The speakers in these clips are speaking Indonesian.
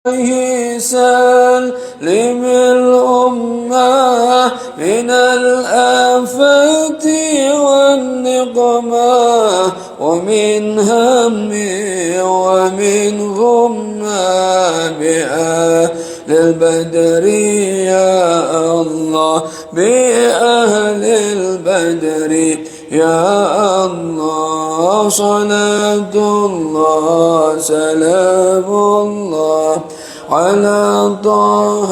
سلم الأمة من الآفات والنقمة ومن هم ومن غمة بأهل البدر يا الله بأهل البدر يا الله صلاة الله سلام الله على طه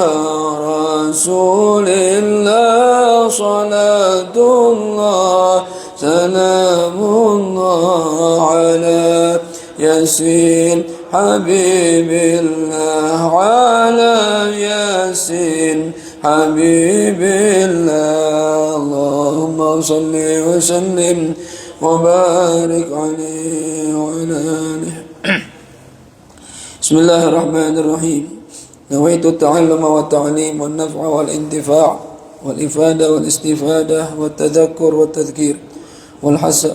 رسول الله صلاة الله سلام الله على ياسين حبيب الله على ياسين حبيب الله اللهم صل وسلم وبارك عليه وعلى آله. بسم الله الرحمن الرحيم. نويت التعلم والتعليم والنفع والانتفاع والإفادة والاستفادة والتذكر والتذكير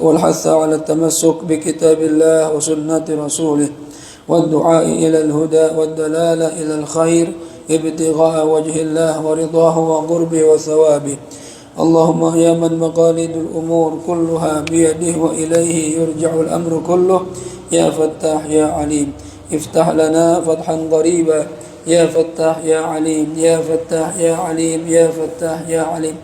والحث على التمسك بكتاب الله وسنة رسوله والدعاء إلى الهدى والدلالة إلى الخير ابتغاء وجه الله ورضاه وقربه وثوابه. اللهم يا من مقاليد الأمور كلها بيده وإليه يرجع الأمر كله يا فتاح يا عليم افتح لنا فتحا قريبا يا فتاح يا عليم يا فتاح يا عليم يا فتاح يا عليم.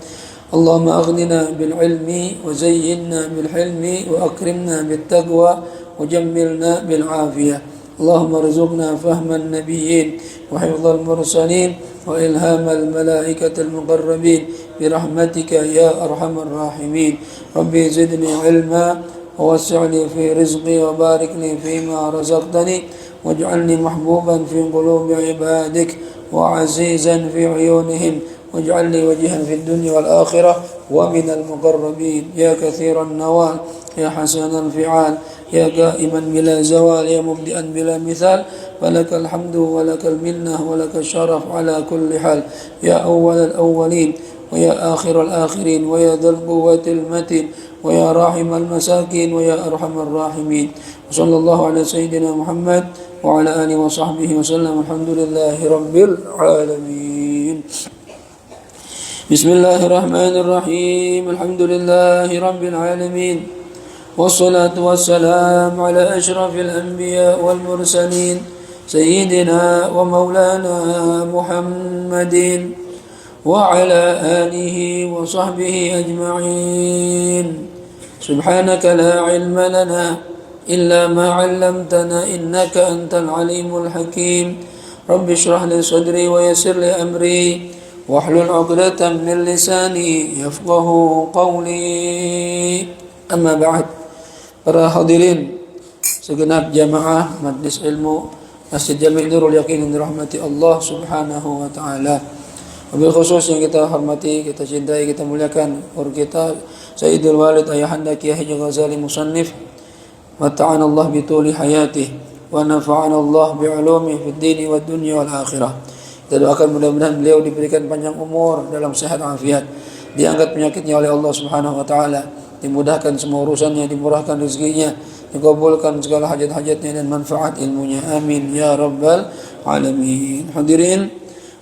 اللهم أغننا بالعلم وزينا بالحلم وأكرمنا بالتقوى وجملنا بالعافية. اللهم ارزقنا فهم النبيين وحفظ المرسلين وإلهام الملائكة المقربين برحمتك يا أرحم الراحمين. ربي زدني علما ووسع لي في رزقي وبارك لي فيما رزقتني واجعلني محبوبا في قلوب عبادك وعزيزا في عيونهم واجعلني وجها في الدنيا والآخرة ومن المقربين يا كثير النوال يا حسن الفعال يا قائما بلا زوال يا مبدئا بلا مثال فلك الحمد ولك المنة ولك الشرف على كل حال يا أول الأولين ويا آخر الآخرين ويا ذا القوة المتين ويا راحم المساكين ويا أرحم الراحمين. وصلى الله على سيدنا محمد وعلى آله وصحبه وسلم. الحمد لله رب العالمين. بسم الله الرحمن الرحيم. الحمد لله رب العالمين والصلاة والسلام على أشرف الأنبياء والمرسلين سيدنا ومولانا محمد وعلى آله وصحبه أجمعين. سبحانك لا علم لنا إلا ما علمتنا إنك أنت العليم الحكيم. رب اشرح لي صدري ويسر لي أمري واحلل عقدة من لساني يفقه قولي. أما بعد. Para hadirin segenap jamaah Majlis Ilmu Masjid Jami' Nurul Yaqin yang dirahmati Allah Subhanahu wa taala. Wabil khusus yang kita hormati, kita cintai, kita muliakan guru kita Sayyidul Walid Ayahanda Kiai Haji Ghazali Musannif, mata'ana Allah bituli hayatih wa nafa'ana Allah bi'ulumi fid dini wad dunya wal akhirah. Kita doakan mudah-mudahan beliau diberikan panjang umur dalam sehat afiat, diangkat penyakitnya oleh Allah Subhanahu wa taala, dimudahkan semua urusannya, dimurahkan rezekinya, dikabulkan segala hajat-hajatnya dan manfaat ilmunya. Amin ya rabbal alamin. Hadirin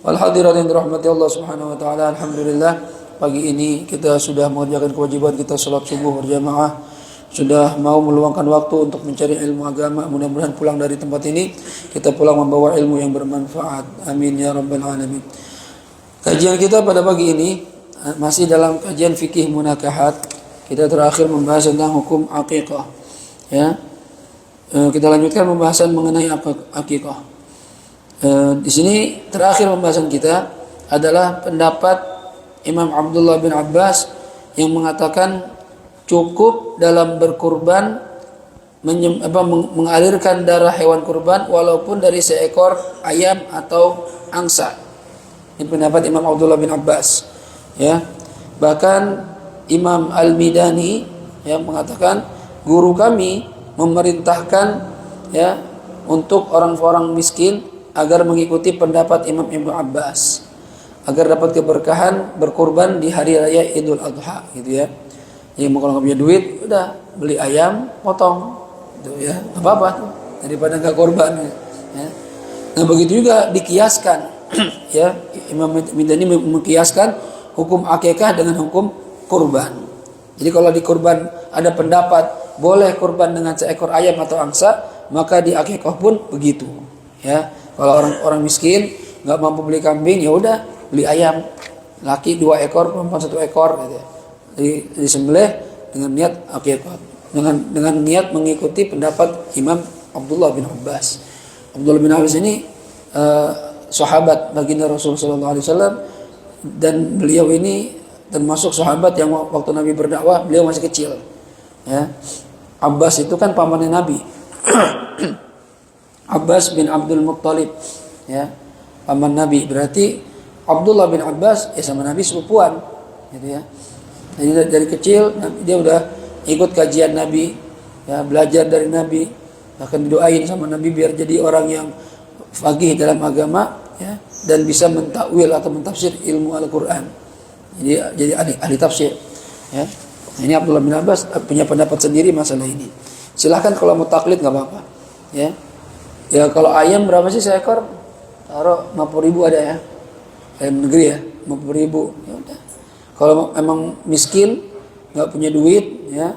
wal hadirat yang dirahmati Allah Subhanahu wa taala, alhamdulillah pagi ini kita sudah mengerjakan kewajiban kita salat subuh berjamaah, sudah mau meluangkan waktu untuk mencari ilmu agama. Mudah-mudahan pulang dari tempat ini kita pulang membawa ilmu yang bermanfaat. Amin ya rabbal alamin. Kajian kita pada pagi ini masih dalam kajian fikih munakahat. Kita terakhir membahas tentang hukum akikah. Ya, kita lanjutkan pembahasan mengenai akikah. Di sini terakhir pembahasan kita adalah pendapat Imam Abdullah bin Abbas yang mengatakan cukup dalam berkurban mengalirkan darah hewan kurban walaupun dari seekor ayam atau angsa. Ini pendapat Imam Abdullah bin Abbas. Ya, bahkan Imam Al-Midani yang mengatakan guru kami memerintahkan ya untuk orang-orang miskin agar mengikuti pendapat Imam Ibnu Abbas agar dapat keberkahan berkurban di hari raya Idul Adha gitu ya. Yang kalau nggak punya duit udah beli ayam potong gitu ya, apa-apa tuh daripada nggak korban ya. Nah begitu juga dikiaskan, ya Imam Midani mengkiaskan hukum akikah dengan hukum kurban. Jadi kalau di kurban ada pendapat boleh kurban dengan seekor ayam atau angsa, maka di akikah pun begitu. Ya, kalau orang miskin nggak mampu beli kambing, ya udah beli ayam, laki 2 ekor, perempuan 1 ekor, gitu. Disembelih dengan niat akikah, dengan niat mengikuti pendapat Imam Abdullah bin Abbas. Abdullah bin Abbas ini sahabat baginda Rasulullah SAW, dan beliau ini termasuk sahabat yang waktu Nabi berdakwah beliau masih kecil. Ya, Abbas itu kan pamannya Nabi. Abbas bin Abdul Muttalib, ya, paman Nabi. Berarti Abdullah bin Abbas sama Nabi sepupuan, gitu ya. Jadi dari kecil dia udah ikut kajian Nabi, ya, belajar dari Nabi, bahkan didoain sama Nabi biar jadi orang yang faqih dalam agama, ya, dan bisa mentakwil atau mentafsir ilmu Al-Qur'an. Jadi ahli tafsir, ya. Ini Abdullah bin Abbas punya pendapat sendiri masalah ini. Silahkan kalau mau taklid nggak apa-apa, ya. Ya kalau ayam berapa sih seekor? Taruh 50.000 ada ya. Ayam negeri ya, 50.000. Ya udah. Kalau emang miskin, nggak punya duit, ya,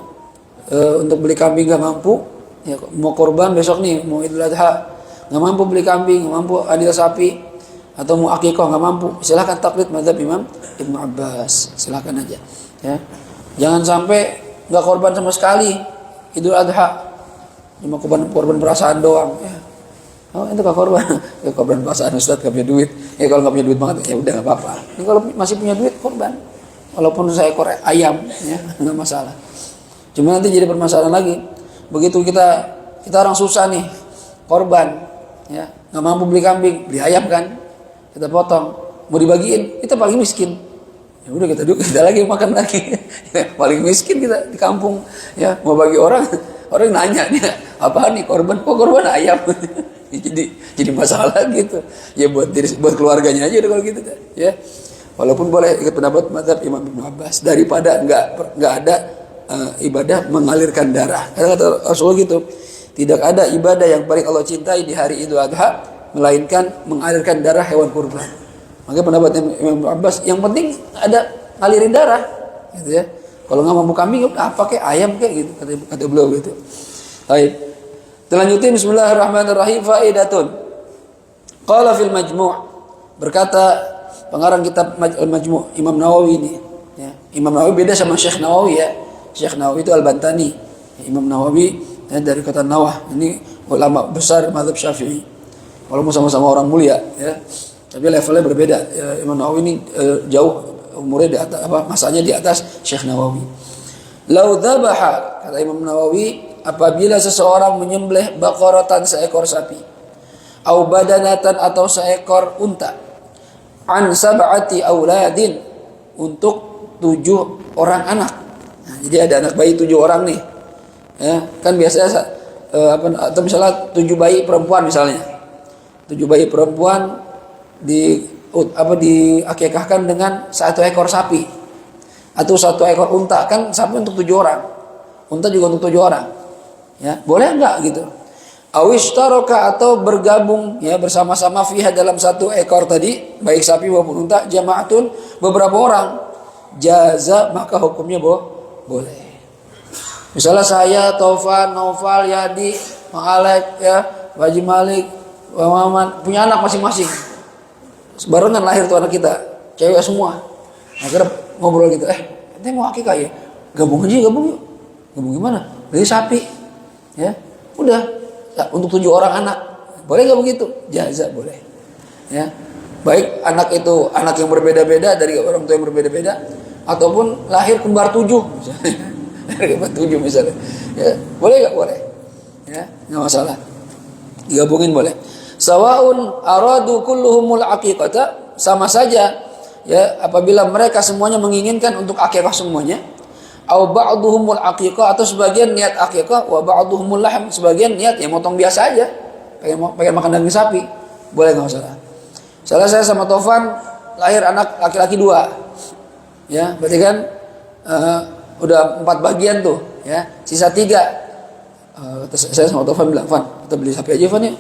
untuk beli kambing nggak mampu, ya, mau korban besok nih, mau Idul Adha, nggak mampu beli kambing, nggak mampu adil sapi, atau mau akikah nggak mampu, silahkan taklid mazhab Imam Ibnu Abbas, silahkan aja, ya. Jangan sampai nggak korban sama sekali Idul Adha, cuma korban perasaan doang, ya. Oh itu gak korban, ya korban perasaan Ustaz gak punya duit, ya kalau nggak punya duit banget ya udah nggak apa-apa. Ini kalau masih punya duit korban, walaupun seekor ayam, ya nggak masalah. Cuma nanti jadi permasalahan lagi, begitu kita orang susah nih korban, ya nggak mampu beli kambing, beli ayam kan. Kita potong, mau dibagiin, kita paling miskin. Ya udah kita lagi makan lagi. Paling miskin kita di kampung, ya mau bagi orang nanya nih apa nih korban? Oh korban ayam. jadi masalah gitu. Ya buat keluarganya aja udah kalau gitu, ya. Walaupun boleh ikut pendapat mazhab Imam Ibnu Abbas daripada nggak ada ibadah mengalirkan darah. Kata Rasulullah gitu, tidak ada ibadah yang paling Allah cintai di hari Idul Adha melainkan mengalirkan darah hewan kurban. Maka pendapat Imam Abbas yang penting ada ngalirin darah, gitu ya. Kalau nggak mampu kambing, apa kayak ayam kayak gitu, kata beliau gitu. Baik, lanjutin. Bismillahirrahmanirrahim. Faidatun. Qala fil Majmu', berkata pengarang kitab Majmu' Imam Nawawi ini, ya. Imam Nawawi beda sama Syekh Nawawi, ya. Syekh Nawawi itu Al-Bantani. Imam Nawawi, ya, dari kota Nawah. Ini ulama besar mazhab Syafi'i. Walaupun sama-sama orang mulia, ya, tapi levelnya berbeda. Ya, Imam Nawawi ini jauh umurnya di atas, masanya di atas Syekh Nawawi. Lau dzabaha, kata Imam Nawawi, apabila seseorang menyembelih baqaratan seekor sapi, au badanatan atau seekor unta, an sab'ati auladin, untuk 7 orang anak. Nah, jadi ada anak bayi 7 orang nih. Ya, kan biasanya atau misalnya 7 bayi perempuan misalnya. 7 bayi perempuan diakikahkan dengan 1 ekor sapi atau 1 ekor unta, kan sapi untuk 7 orang, unta juga untuk 7 orang, ya boleh enggak gitu? Awistaraka, atau bergabung, ya, bersama-sama fiha dalam 1 ekor tadi, baik sapi maupun unta, jama'atun, beberapa orang, jaza, maka hukumnya boleh. Misalnya saya, Taufan, Naufal, Yadi, Mang Alek, ya, Haji Malik, Bang Maman, punya anak masing-masing. Barengan lahir tuh anak kita, cewek semua. Akhirnya ngobrol gitu, ente mau akikah ya? Gabung aja, gabung yuk. Gabung gimana? Beli sapi, ya. Udah, ya, untuk 7 orang anak. Boleh gak begitu? Jaza boleh. Ya. Baik anak itu anak yang berbeda-beda dari orang tua yang berbeda-beda, ataupun lahir kembar 7 misalnya. Kembar 7 misalnya. Ya, boleh gak? Boleh. Ya, enggak masalah. Digabungin boleh. Sawaun aradu kulluhumul aqiqata, sama saja, ya, apabila mereka semuanya menginginkan untuk akikah semuanya, au ba'duhumul aqiqah, atau sebagian niat akikah, wa ba'duhumul lahm, sebagian niat ya motong biasa aja, pengen makan daging sapi, boleh enggak masalah. Salah saya sama Taufan lahir anak laki-laki 2. Ya, berarti kan udah 4 bagian tuh, ya. Sisa 3. Terus saya sama Taufan bilang, "Fan, kita beli sapi aja, Fan ya.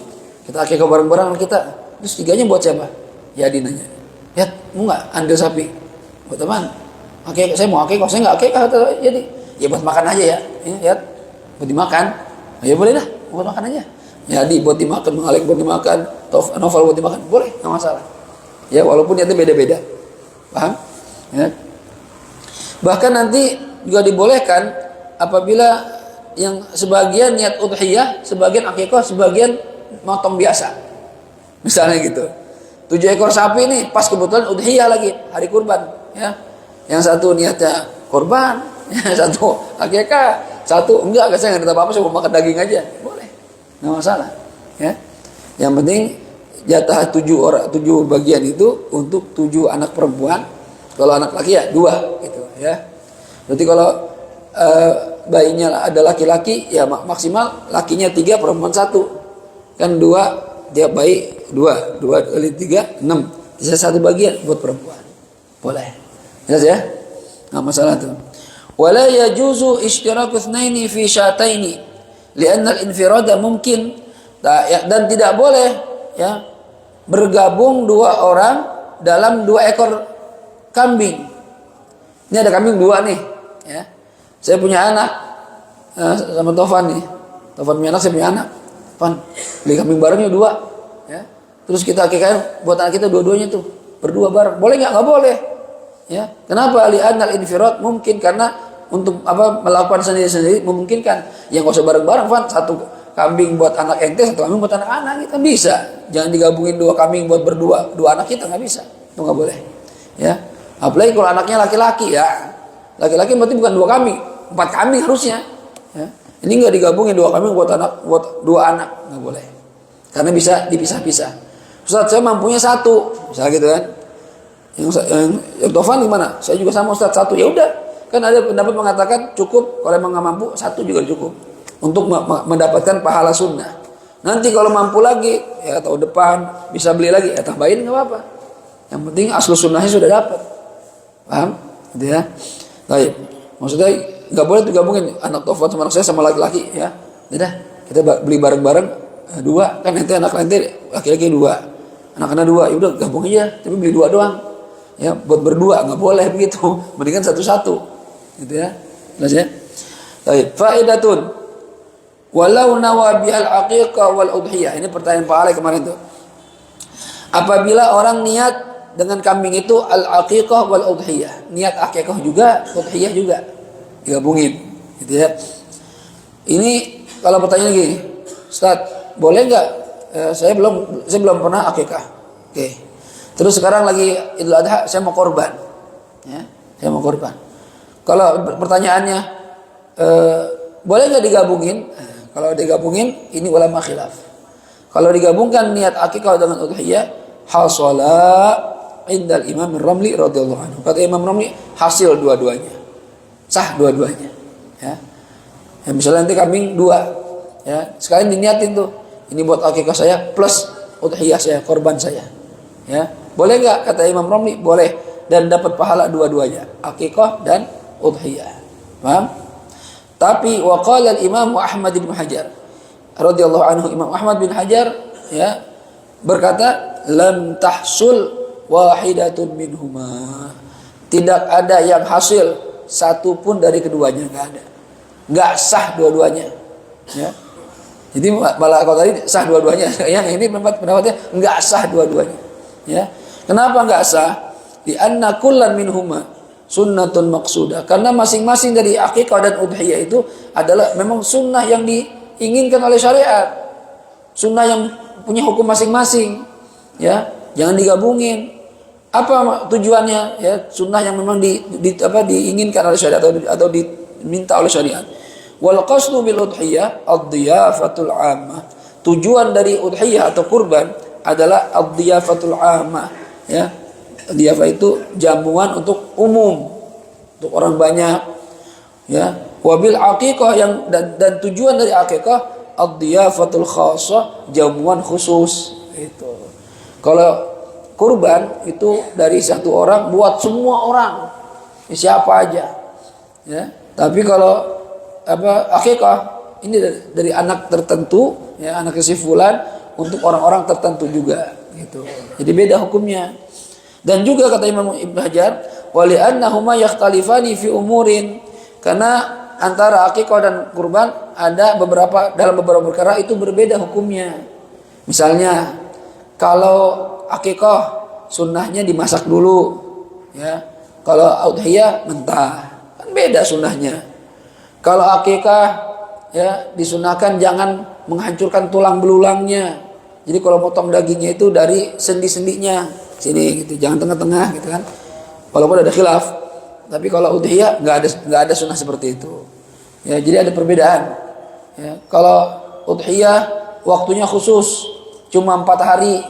Kita akikah bareng-bareng kita. Terus 3-nya buat siapa? Yadi nanya. Ya, mau nggak andil sapi? Buat teman. Akikah, saya mau akikah, saya nggak akikah. Jadi, ya buat makan aja ya. Ya, buat dimakan. Ya boleh dah, buat makan aja. Yadi buat dimakan, Malik buat dimakan, Novel buat dimakan, boleh, nggak masalah. Ya, walaupun niatnya beda-beda. Paham? Ya. Bahkan nanti juga dibolehkan apabila yang sebagian niat udhiyah, sebagian akikah, sebagian motong biasa. Misalnya gitu. 7 ekor sapi nih, pas kebetulan udhiyah lagi, hari kurban, ya. Yang satu niatnya kurban, yang satu akikah, satu enggak, saya nggak ada apa-apa, saya mau makan daging aja. Boleh. Nggak masalah, ya. Yang penting jatah 7 bagian itu untuk 7 anak perempuan. Kalau anak laki ya 2 gitu, ya. Berarti kalau bayinya ada laki-laki ya maksimal lakinya 3, perempuan 1. Kan 2 dia bayi 2 kali 3 6. Sisa 1 bagian buat perempuan. Boleh. Jelas ya? Nggak masalah tuh. Wala yajuzu ishtiraku itsnaini fi syataini li'anna al-infirada mungkin. Dan tidak boleh ya bergabung 2 orang dalam 2 ekor kambing. Ini ada kambing 2 nih, ya. Saya punya anak sama Tovan nih. Tovan punya anak, saya punya anak. Tovan, beli kambing barengnya 2, ya. Terus kita akikahkan buat anak kita dua-duanya tuh berdua bareng. Boleh nggak? Nggak boleh. Ya. Kenapa? Li'anal infirad mungkin, karena untuk melakukan sendiri-sendiri memungkinkan. Yang nggak usah bareng-bareng, Van. 1 kambing buat anak ente, 1 kambing buat anak-anak, kita bisa. Jangan digabungin 2 kambing buat berdua, 2 anak kita, nggak bisa. Itu nggak boleh. Ya. Apalagi kalau anaknya laki-laki, ya. Laki-laki berarti bukan 2 kambing, 4 kambing harusnya. Ya. Ini nggak digabungin 2 kambing buat 2 anak, nggak boleh. Karena bisa dipisah-pisah. Ustaz, saya mampunya 1, misalnya gitu kan. Yang Tovan gimana? Saya juga sama Ustaz 1. Ya udah, kan ada pendapat mengatakan cukup, kalau emang nggak mampu 1 juga cukup untuk mendapatkan pahala sunnah. Nanti kalau mampu lagi, ya tahun depan bisa beli lagi, ya tambahin nggak apa-apa. Yang penting asal sunnahnya sudah dapat. Paham? Gitu ya. Baik. Maksudnya nggak boleh tuh gabungin anak Tovan sama anak saya sama laki-laki, ya. Udah, kita beli bareng-bareng 2, kan nanti anak nanti laki-laki 2, anak-anak 2, ya udah gabung aja, tapi beli 2 doang. Ya, buat berdua nggak boleh begitu. Mendingan 1-1. Gitu ya. Jelas ya? Baik, faidatun. Walau nawa bihal aqiqah wal udhiyah. Ini pertanyaan Pak Ale kemarin tuh. Apabila orang niat dengan kambing itu al-aqiqah wal udhiyah, niat aqiqah juga, udhiyah juga, digabungin, gitu ya. Ini kalau pertanyaan gini, Ustaz, boleh nggak? Saya belum pernah aqiqah. Oke. Terus sekarang lagi Idul Adha, saya mau korban, ya, saya mau korban. Kalau pertanyaannya, boleh nggak digabungin? Kalau digabungin, ini ulama khilaf. Kalau digabungkan niat akikah dengan udhiyah, hasala indal Imam Ramli radhiyallahu anhu. Kata Imam Ramli, hasil dua-duanya, sah dua-duanya. Ya, misalnya nanti kambing 2, ya, sekalian diniatin tuh, ini buat akikah saya plus udhiyah saya, korban saya. Ya, boleh nggak? Kata Imam Romli, boleh, dan dapat pahala dua-duanya, akikah dan udhiyah. Paham? Tapi waqala al-Imam Ahmad bin Hajar radhiyallahu anhu, Imam Ahmad bin Hajar, ya, berkata, lam tahsul wahidatun minhuma. Tidak ada yang hasil 1 pun dari keduanya, nggak ada. Nggak sah dua-duanya. Ya. Jadi malah kalau tadi sah dua-duanya, yang ini pendapatnya nggak sah dua-duanya. Ya, kenapa nggak sah? Di anna kullan minhuma sunnatun maqsudah. Karena masing-masing dari akikah dan udhiyah itu adalah memang sunnah yang diinginkan oleh syariat. Sunnah yang punya hukum masing-masing. Ya, jangan digabungin. Apa tujuannya? Ya, sunnah yang memang diinginkan oleh syariat atau diminta oleh syariat. Wal qasdu bil udhiyah ad-diyafatul 'ammah. Tujuan dari udhiyah atau kurban adalah ad-diyafatul 'ammah, ya. Diyafah itu jamuan untuk umum, untuk orang banyak, ya. Wabil aqiqah, yang dan tujuan dari aqiqah ad-diyafatul khassah, jamuan khusus. Itu. Kalau kurban itu dari 1 orang buat semua orang, siapa aja, ya. Tapi kalau aqiqah ini dari anak tertentu, ya anak si fulan untuk orang-orang tertentu juga, gitu. Jadi beda hukumnya. Dan juga kata Imam Ibnu Hajar, wali annahuma yakhtalifani fi umurin, karena antara akikah dan kurban ada dalam beberapa perkara itu berbeda hukumnya. Misalnya kalau akikah sunnahnya dimasak dulu, ya. Kalau udhiyah mentah, kan beda sunnahnya. Kalau akikah ya disunahkan jangan menghancurkan tulang belulangnya. Jadi kalau potong dagingnya itu dari sendi-sendinya sini gitu, jangan tengah-tengah gitu kan. Walaupun ada khilaf, tapi kalau udhiyah nggak ada sunnah seperti itu. Ya, jadi ada perbedaan. Ya, kalau udhiyah waktunya khusus cuma 4 hari.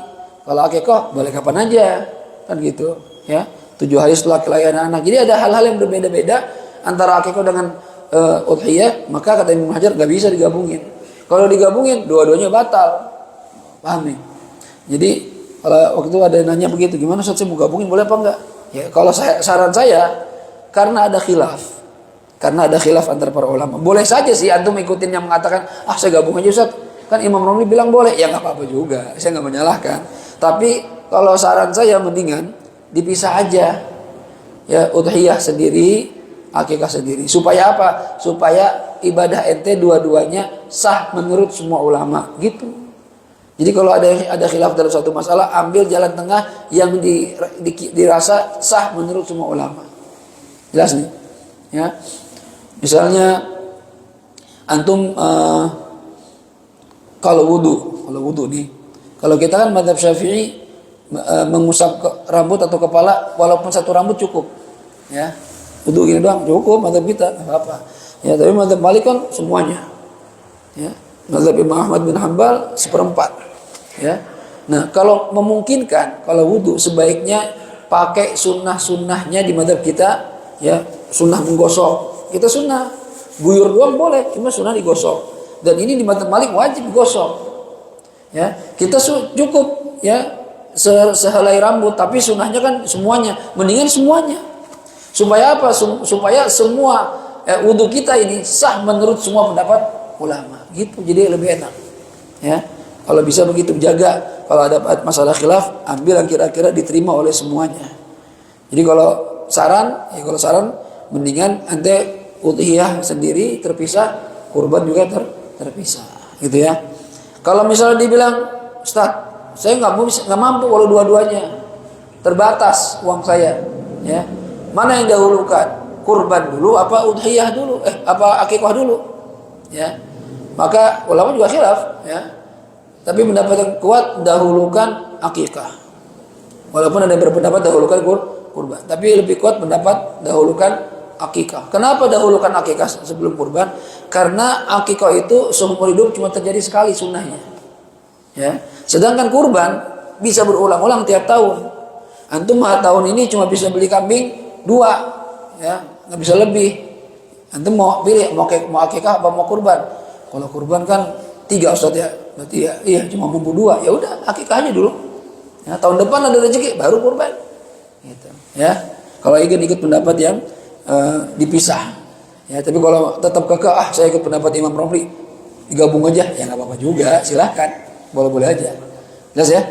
Kalau akikah boleh kapan aja, kan gitu. Ya, 7 hari setelah kelahiran anak. Jadi ada hal-hal yang berbeda-beda antara akikah dengan udhiyah, maka kata Imam Hajar nggak bisa digabungin. Kalau digabungin, dua-duanya batal. Paham nih? Jadi kalau waktu itu ada yang nanya begitu, gimana Ustaz, saya mau gabungin boleh apa enggak? Ya kalau saran saya, karena ada khilaf antara para ulama. Boleh saja sih antum ikutin yang mengatakan, saya gabung aja Ustaz. Kan Imam Romli bilang boleh, ya nggak apa-apa juga. Saya nggak menyalahkan. Tapi kalau saran saya mendingan dipisah aja. Ya udhiyah sendiri, akikah sendiri. Supaya apa? Supaya ibadah ente dua-duanya sah menurut semua ulama, gitu. Jadi kalau ada khilaf dalam suatu masalah, ambil jalan tengah yang dirasa sah menurut semua ulama. Jelas nih? Ya. Misalnya antum kalau wudu nih. Kalau kita kan mazhab Syafi'i mengusap rambut atau kepala walaupun satu rambut cukup. Ya. Wudu gini doang cukup, mazhab kita enggak apa-apa. Ya, tapi mazhab Malik kan semuanya. Ya. Mazhab Imam Ahmad bin Hanbal 1/4. Ya. Nah, kalau memungkinkan, kalau wudu sebaiknya pakai sunnah-sunnahnya di mazhab kita, ya, sunnah menggosok. Kita sunnah guyur doang boleh, cuma sunnah digosok. Dan ini di mazhab Malik wajib digosok. Ya, kita cukup ya sehelai rambut, tapi sunnahnya kan semuanya, mendingan semuanya. Supaya apa? Supaya semua wudu kita ini sah menurut semua pendapat ulama. Gitu, jadi lebih enak. Ya. Kalau bisa begitu jaga. Kalau ada masalah khilaf, ambil yang kira-kira diterima oleh semuanya. Jadi kalau saran mendingan ente udhiyah sendiri terpisah, kurban juga terpisah, gitu ya. Kalau misalnya dibilang, Ustaz, saya nggak mampu kalau dua-duanya, terbatas uang saya, ya. Mana yang dahulukan? Kurban dulu apa udhiyah dulu? Apa akikah dulu? Ya. Maka ulama juga khilaf, ya. Tapi pendapat yang kuat dahulukan akikah. Walaupun ada yang berpendapat dahulukan kurban, tapi lebih kuat pendapat dahulukan akikah. Kenapa dahulukan akikah sebelum kurban? Karena akikah itu seumur hidup cuma terjadi sekali sunnahnya. Ya. Sedangkan kurban bisa berulang-ulang tiap tahun. Antum tahun ini cuma bisa beli kambing 2, ya, nggak bisa lebih. Antum mau pilih mau akikah apa mau kurban? Kalau kurban kan 3 Ustaz ya, berarti iya cuma mampu 2, ya udah akikah aja dulu. Ya, tahun depan ada rezeki baru kurban. Gitu. Ya, kalau ingin ikut pendapat yang dipisah. Ya, tapi kalau tetap kekeh, saya ikut pendapat Imam Romli, digabung aja, ya nggak apa-apa juga, silahkan, boleh-boleh aja. Jelas ya?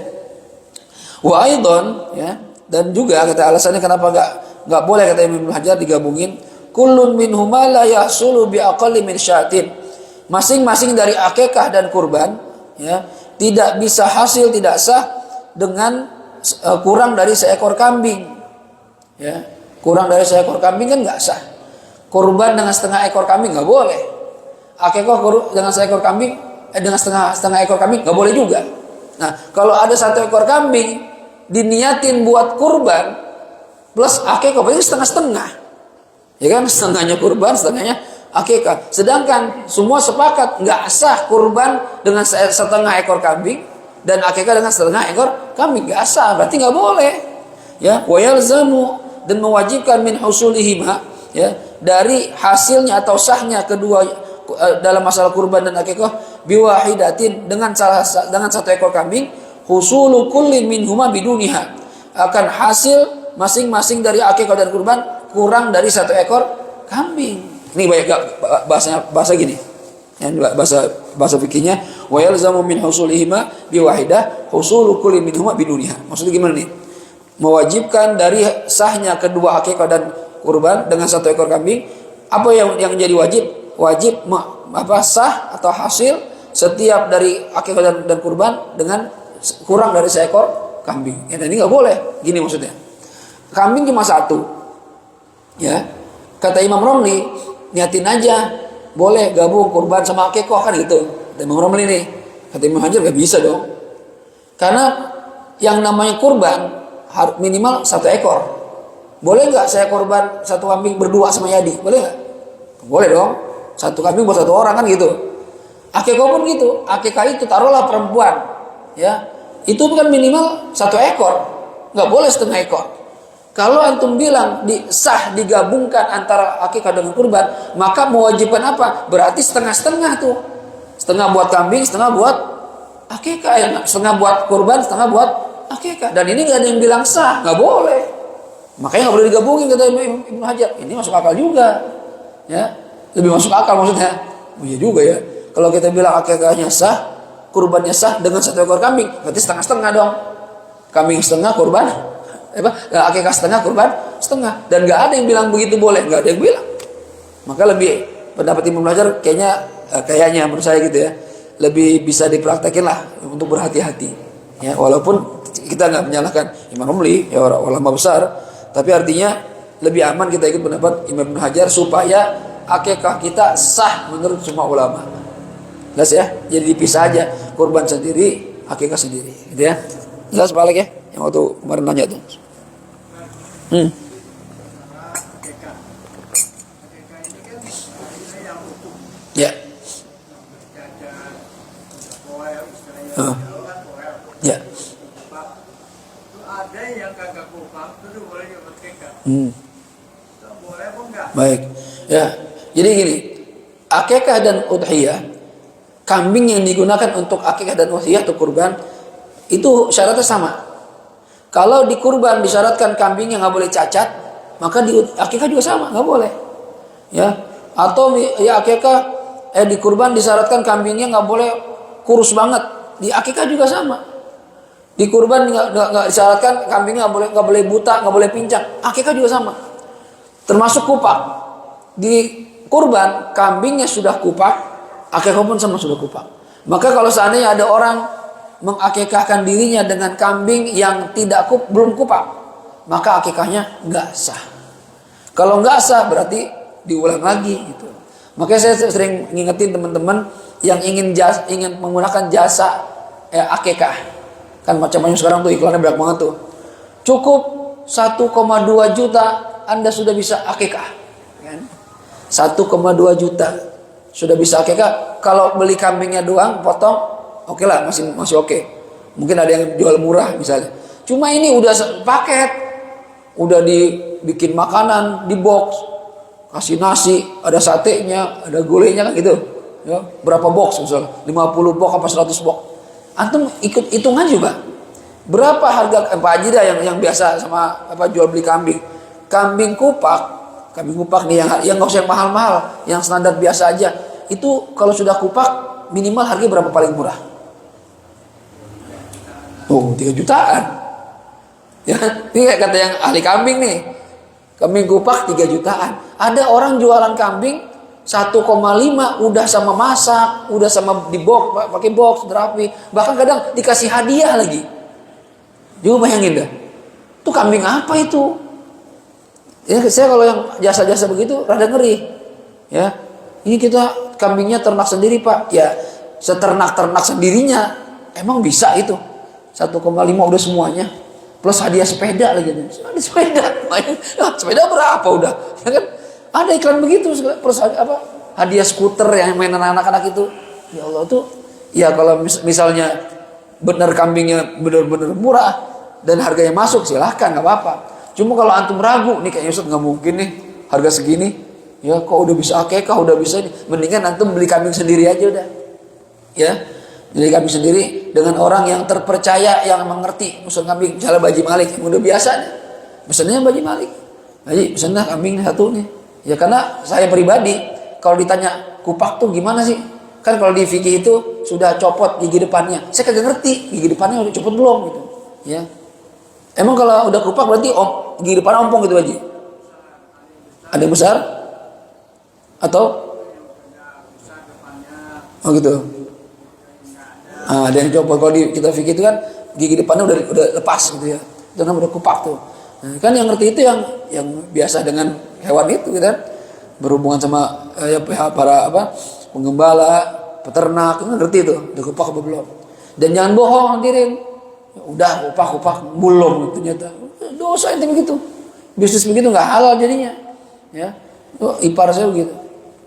Wa aidon, ya, dan juga kata alasannya kenapa nggak boleh kata Imam Hajar digabungin, kullun minhuma la yahsulu bi aqalli min syatin. Masing-masing dari akikah dan kurban, ya, tidak bisa hasil, tidak sah dengan kurang dari seekor kambing. Ya, kurang dari seekor kambing kan nggak sah. Kurban dengan setengah ekor kambing nggak boleh. Akikah dengan seekor kambing, dengan setengah ekor kambing nggak boleh juga. Nah, kalau ada 1 ekor kambing diniatin buat kurban plus akikah berarti setengah-setengah. Ya kan, setengahnya kurban, setengahnya akikah. Sedangkan semua sepakat nggak sah kurban dengan setengah ekor kambing dan akikah dengan setengah ekor kambing, nggak sah, berarti nggak boleh. Ya, wa yalzamu, dan mewajibkan min husulihima, ya, dari hasilnya atau sahnya kedua dalam masalah kurban dan akikah biwahidatin, dengan 1 ekor kambing, husulu kullin minhuma biduniha, akan hasil masing-masing dari akikah dan kurban kurang dari 1 ekor kambing. Ini banyak bahasa gini. Yang bahasa fikihnya wa yalzamu min husulihima biwahidah husulu kulli minhuma biduniha. Maksudnya gimana nih? Mewajibkan dari sahnya kedua akikah dan kurban dengan satu ekor kambing. Apa yang jadi wajib? Wajib sah atau hasil setiap dari akikah dan kurban dengan kurang dari seekor kambing. Ya, ini nggak boleh. Gini maksudnya. Kambing cuma satu. Ya. Kata Imam Romli, niatin aja. Boleh gabung kurban sama akikah kan gitu. Kata Imam Romli nih. Kata Imam Hajar nggak bisa dong. Karena yang namanya kurban minimal satu ekor. Boleh nggak saya korban satu kambing berdua sama Yadi? Boleh nggak? Boleh dong. Satu kambing buat satu orang kan gitu. Akikah pun gitu. Akikah itu taruhlah perempuan, ya. Itu kan minimal satu ekor. Nggak boleh setengah ekor. Kalau antum bilang sah digabungkan antara akikah dengan kurban, maka mewajibkan apa? Berarti setengah-setengah tuh. Setengah buat kambing, setengah buat akikah, setengah buat kurban, setengah buat akikah. Dan ini nggak ada yang bilang sah, nggak boleh. Makanya nggak boleh digabungin kata Ibnu Hajar. Ini masuk akal juga, ya. Lebih masuk akal maksudnya. Oh iya juga ya. Kalau kita bilang akikahnya sah, kurbannya sah dengan satu ekor kambing, berarti setengah-setengah dong. Kambing setengah, kurban akikah setengah, kurban setengah. Dan nggak ada yang bilang begitu boleh, nggak ada yang bilang. Maka lebih pendapat Ibnu Hajar kayaknya menurut saya gitu ya, lebih bisa dipraktekin lah untuk berhati-hati. Ya, walaupun kita nggak menyalahkan Imam Romli, ya orang ulama besar, tapi artinya lebih aman kita ikut pendapat Imam Ibnu Hajar supaya akikah kita sah menurut semua ulama. Jelas ya? Jadi dipisah aja, kurban sendiri, akikah sendiri, gitu ya. Jelas balik ya, yang waktu kemarin nanya tuh. Ya. Ya. Ada yang kagak kupang itu boleh akikah. Boleh apa enggak? Baik. Ya. Jadi gini, akikah dan udhiyah, kambing yang digunakan untuk akikah dan udhiyah atau kurban itu syaratnya sama. Kalau di kurban disyaratkan kambing yang nggak boleh cacat, maka di akikah juga sama, nggak boleh. Ya. Atau ya akikah di kurban disyaratkan kambingnya nggak boleh kurus banget, di akikah juga sama. Di kurban nggak disyaratkan kambingnya nggak boleh buta, nggak boleh pincang. Akikah juga sama. Termasuk kupak. Di kurban kambingnya sudah kupak, akikah pun sama sudah kupak. Maka kalau seandainya ada orang mengakikahkan dirinya dengan kambing yang belum kupak, maka akikahnya nggak sah. Kalau nggak sah berarti diulang lagi gitu. Makanya saya sering ngingetin teman-teman yang ingin menggunakan jasa akikah. Kan macam-macam sekarang tuh iklannya banyak banget tuh. Cukup 1,2 juta Anda sudah bisa akikah. Kan? 1,2 juta sudah bisa akikah. Kalau beli kambingnya doang potong, oke lah, masih oke. Mungkin ada yang jual murah misalnya. Cuma ini udah paket, udah dibikin makanan di box, kasih nasi, ada satenya, ada gulainya kan gitu. Ya, berapa box misalnya? 50 box apa 100 box? Antum ikut hitungan juga. Berapa harga Pak Haji dah yang biasa sama jual beli kambing? Kambing kupak nih yang nggak usah yang mahal-mahal, yang standar biasa aja. Itu kalau sudah kupak minimal harga berapa paling murah? Oh, 3 jutaan. Ya, ini kayak kata yang ahli kambing nih. Kambing kupak 3 jutaan. Ada orang jualan kambing 1,5 udah sama masak, udah sama di box, pakai box, terapi. Bahkan kadang dikasih hadiah lagi. Juga bayangin dah. Itu kambing apa itu? Ya, saya kalau yang jasa-jasa begitu rada ngeri. Ya. Ini kita kambingnya ternak sendiri, Pak. Ya, seternak-ternak sendirinya emang bisa itu. 1,5 udah semuanya. Plus hadiah sepeda lagi. Ada sepeda. Sepeda berapa udah? Ya kan? Ada iklan begitu, terus hadiah skuter yang mainan anak-anak itu. Ya Allah tuh, ya kalau misalnya benar kambingnya benar-benar murah dan harganya masuk, silahkan nggak apa-apa. Cuma kalau antum ragu, nih kayaknya Ustaz nggak mungkin nih harga segini. Ya kok udah bisa akikah, udah bisa ini. Mendingan antum beli kambing sendiri aja udah. Ya, beli kambing sendiri dengan orang yang terpercaya, yang mengerti usul kambing. Misalnya Baji Malik, yang udah biasa nih. Misalnya Baji Malik, Haji, misalnya kambing satu nih. Ya karena saya pribadi kalau ditanya kupak tuh gimana sih? Kan kalau di fikih itu sudah copot gigi depannya. Saya kagak ngerti gigi depannya udah copot belum gitu. Ya. Emang kalau udah kupak berarti gigi depan ompong gitu aja. Ada yang besar? Atau? Oh gitu. Ada yang copot. Kalau di kita fikih itu kan gigi depannya udah lepas gitu ya. Itu namanya udah kupak tuh. Nah, kan yang ngerti itu yang biasa dengan hewan itu gitu kan. Berhubungan sama para penggembala, peternak, kan ngerti itu, udah kupak apa belum. Dan jangan bohong hadirin. Udah kupak belum ternyata. Dosa itu begitu. Bisnis begitu nggak halal jadinya. Ya. Ipar saya begitu.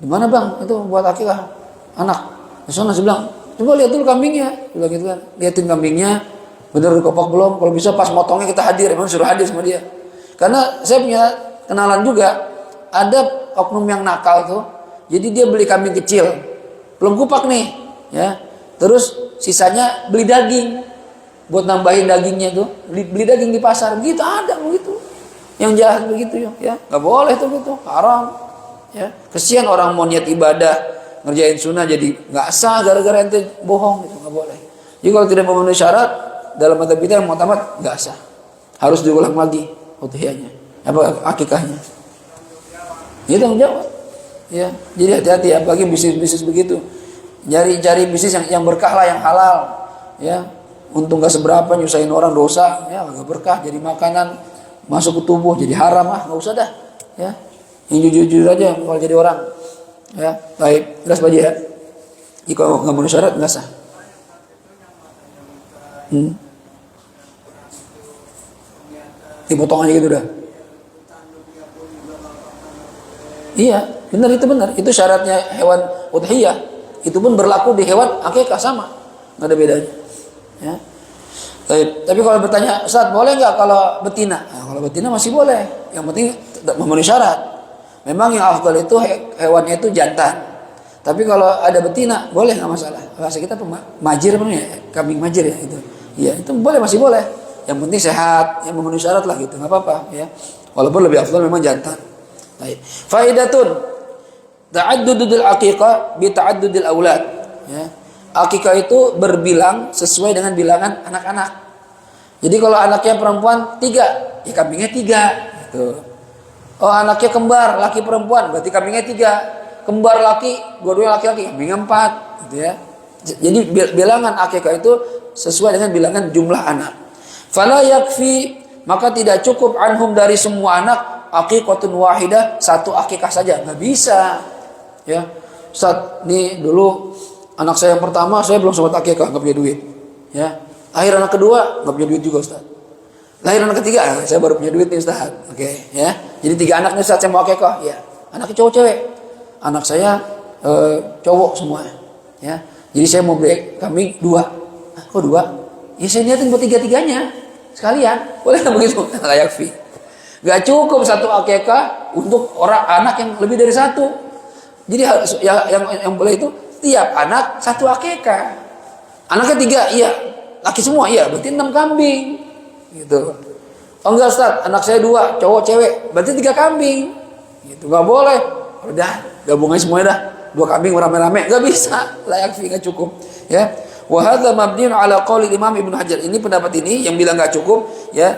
Di mana bang? Itu buat akikah anak. Sana saya bilang, coba lihat dulu kambingnya. Bilang gitu kan. Lihatin kambingnya, bener dikopak belum? Kalau bisa pas motongnya kita hadir, emang suruh hadir sama dia. Karena saya punya kenalan juga, ada oknum yang nakal tuh. Jadi dia beli kambing kecil, belum kupak nih, ya. Terus sisanya beli daging, buat nambahin dagingnya tuh, beli daging di pasar. Begitu ada begitu. Yang jahat begitu ya, nggak boleh tuh gitu, haram. Ya, kesian orang mau niat ibadah, ngerjain sunnah jadi nggak sah gara-gara ente bohong gitu, nggak boleh. Jadi kalau tidak memenuhi syarat dalam madzhab kita yang mu'tamad nggak sah, harus diulang lagi udhiyahnya, akikahnya. Itu tanggung jawab. Ya, jadi hati-hati ya bagi bisnis-bisnis begitu. Cari bisnis yang berkah lah, yang halal. Ya, untung gak seberapa nyusahin orang dosa, ya gak berkah jadi makanan masuk ke tubuh jadi haram nggak usah dah. Ya, yang jujur-jujur aja kalau jadi orang. Ya, baik, jelas Pak Haji ya. Jika nggak memenuhi syarat nggak sah. Dipotong aja gitu dah. Iya, benar itu benar. Itu syaratnya hewan udhiyah. Itu pun berlaku di hewan akikah sama. Nggak ada bedanya. Ya. Tapi kalau bertanya, Ustaz boleh nggak kalau betina? Nah, kalau betina masih boleh. Yang penting memenuhi syarat. Memang yang afdal itu hewannya itu jantan. Tapi kalau ada betina boleh nggak masalah. Bahasa kita majir namanya, kambing majir ya itu. Iya itu boleh masih boleh. Yang penting sehat, yang memenuhi syarat lah gitu, nggak apa-apa ya. Walaupun lebih afdal memang jantan. Faidatun ta'addudul aqiqah bi ta'addudil aulad. Ya. Akikah itu berbilang sesuai dengan bilangan anak-anak. Jadi kalau anaknya perempuan 3, ya kambingnya 3 gitu. Oh anaknya kembar laki perempuan, berarti kambingnya 3. Kembar laki, dua-duanya laki-laki, kambingnya 4 gitu ya. Jadi bilangan akikah itu sesuai dengan bilangan jumlah anak. Fala yakfi, maka tidak cukup anhum dari semua anak aqiqatun wahidah, satu akikah saja, nggak bisa. Ya, Ustaz, nih dulu anak saya yang pertama saya belum sempat akikah, nggak punya duit. Ya, lahir anak kedua nggak punya duit juga Ustaz. Lahir anak ketiga, saya baru punya duit nih Ustaz. Oke, ya. Jadi 3 anak nih Ustaz saya mau akikah. Ya, anaknya cowok cewek. Anak saya cowok semua. Ya, jadi saya mau beli kambing 2. Kok 2? Ya saya niatin buat 3-3-nya sekalian. Boleh nggak begitu? Layak fi. Gak cukup satu akikah untuk orang anak yang lebih dari 1. Jadi harus yang boleh itu tiap anak 1 akikah. Anaknya 3, iya. Laki semua, iya. Berarti 6 kambing. Gitu. Oh enggak Ustaz, anak saya 2, cowok cewek. Berarti 3 kambing. Gitu. Gak boleh. Udah, gabungnya semuanya dah. 2 kambing rame-rame. Gak bisa. Layak fi, gak cukup. Ya. Wa hadza mabniun ala qauli Imam Ibnu Hajar. Ini pendapat ini yang bilang enggak cukup ya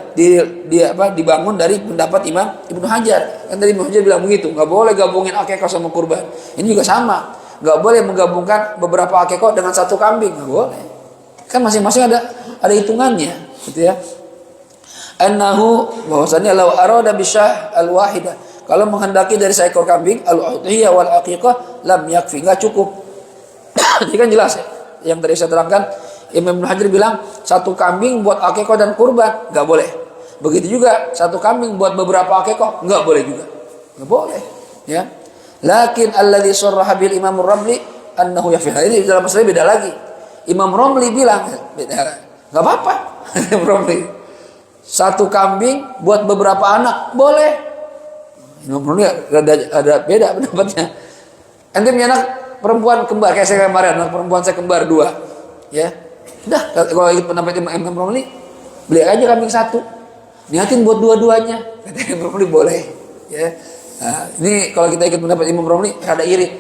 dibangun dari pendapat Imam Ibnu Hajar. Kan tadi Ibnu Hajar bilang begitu, enggak boleh gabungin akikah sama kurban. Ini juga sama. Enggak boleh menggabungkan beberapa akikah dengan 1 kambing, enggak boleh. Kan masing-masing ada hitungannya, gitu ya. Annahu bahwasanya law arada bisyah al-wahidah. Kalau menghendaki dari seekor kambing al-udhiyah wal aqiqah lam yakfi, enggak cukup. Ini kan jelas ya. Yang tadi saya terangkan, Imam Ibnu Hajar bilang 1 kambing buat akikah dan kurban nggak boleh. Begitu juga 1 kambing buat beberapa akikah nggak boleh juga, nggak boleh. Ya. Lakin alladzi sharraha bil Imam Ramli annahu yafi. Ini dalam masalah beda lagi. Imam Ramli bilang nggak apa-apa. Imam Ramli 1 kambing buat beberapa anak boleh. Imam Ramli ada beda pendapatnya. Ente punya anak perempuan kembar kayak saya kemarin, anak perempuan saya kembar 2, ya. Udah kalau ikut pendapat Imam Romli, beli aja kambing 1, niatin buat dua-duanya, kata Imam Romli boleh, ya. Nah, ini kalau kita ikut pendapat Imam Romli, rada irit,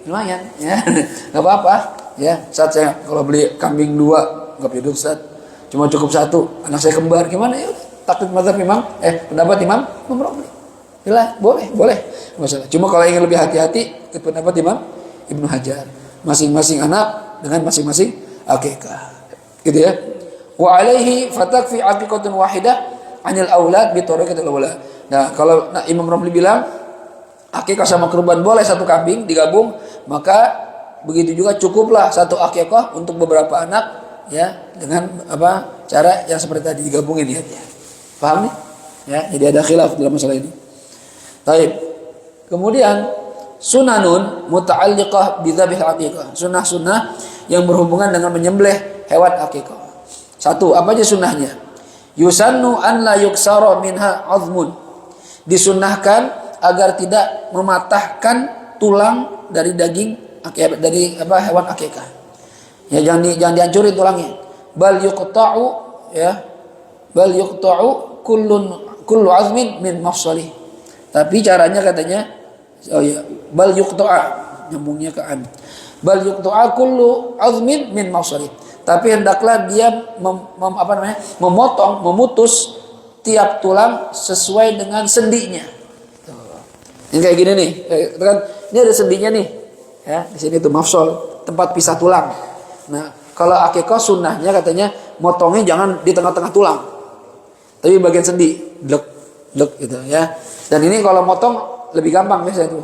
lumayan ya. Nggak apa-apa ya. Saat saya kalau beli kambing 2 nggak punya Ustaz, cuma cukup 1, anak saya kembar, gimana ya? Taklid mazhab pendapat Imam Romli. Boleh masalah. Cuma kalau ingin lebih hati-hati, ikut pendapat Imam Ibnu Hajar. Masing-masing anak dengan masing-masing akikah. Gitu ya. Wa alaihi fatakfi aqiqatun wahidah anil aulad bi tariqatil aulad. Nah, kalau Imam Romli bilang akikah sama kurban boleh 1 kambing digabung, maka begitu juga cukuplah 1 akikah untuk beberapa anak ya, dengan cara yang seperti tadi digabungin niatnya. Paham nih? Ya, jadi ada khilaf dalam masalah ini. Baik. Kemudian sunanun muta'alliqah bidzabhil aqiqah. Sunnah-sunnah yang berhubungan dengan menyembelih hewan akikah. 1, apa aja sunnahnya? Yusannu an la yuksara minha azmun. Disunnahkan agar tidak mematahkan tulang dari daging dari hewan akikah. Ya, jangan dihancurin tulangnya. Bal yuqta'u ya. Bal yuqta'u kullu azmin min mafsalih. Tapi caranya katanya bal yuqta'a, nyambungnya ke an. Bal yuqta'a kullu azmin min mafsalih. Tapi hendaklah dia memutus tiap tulang sesuai dengan sendinya. Ini kayak gini nih, kan ini ada sendinya nih. Ya, di sini tuh mafsal, tempat pisah tulang. Nah, kalau akikah sunnahnya katanya motongnya jangan di tengah-tengah tulang. Tapi bagian sendi, blek gitu ya. Dan ini kalau motong lebih gampang biasanya tuh.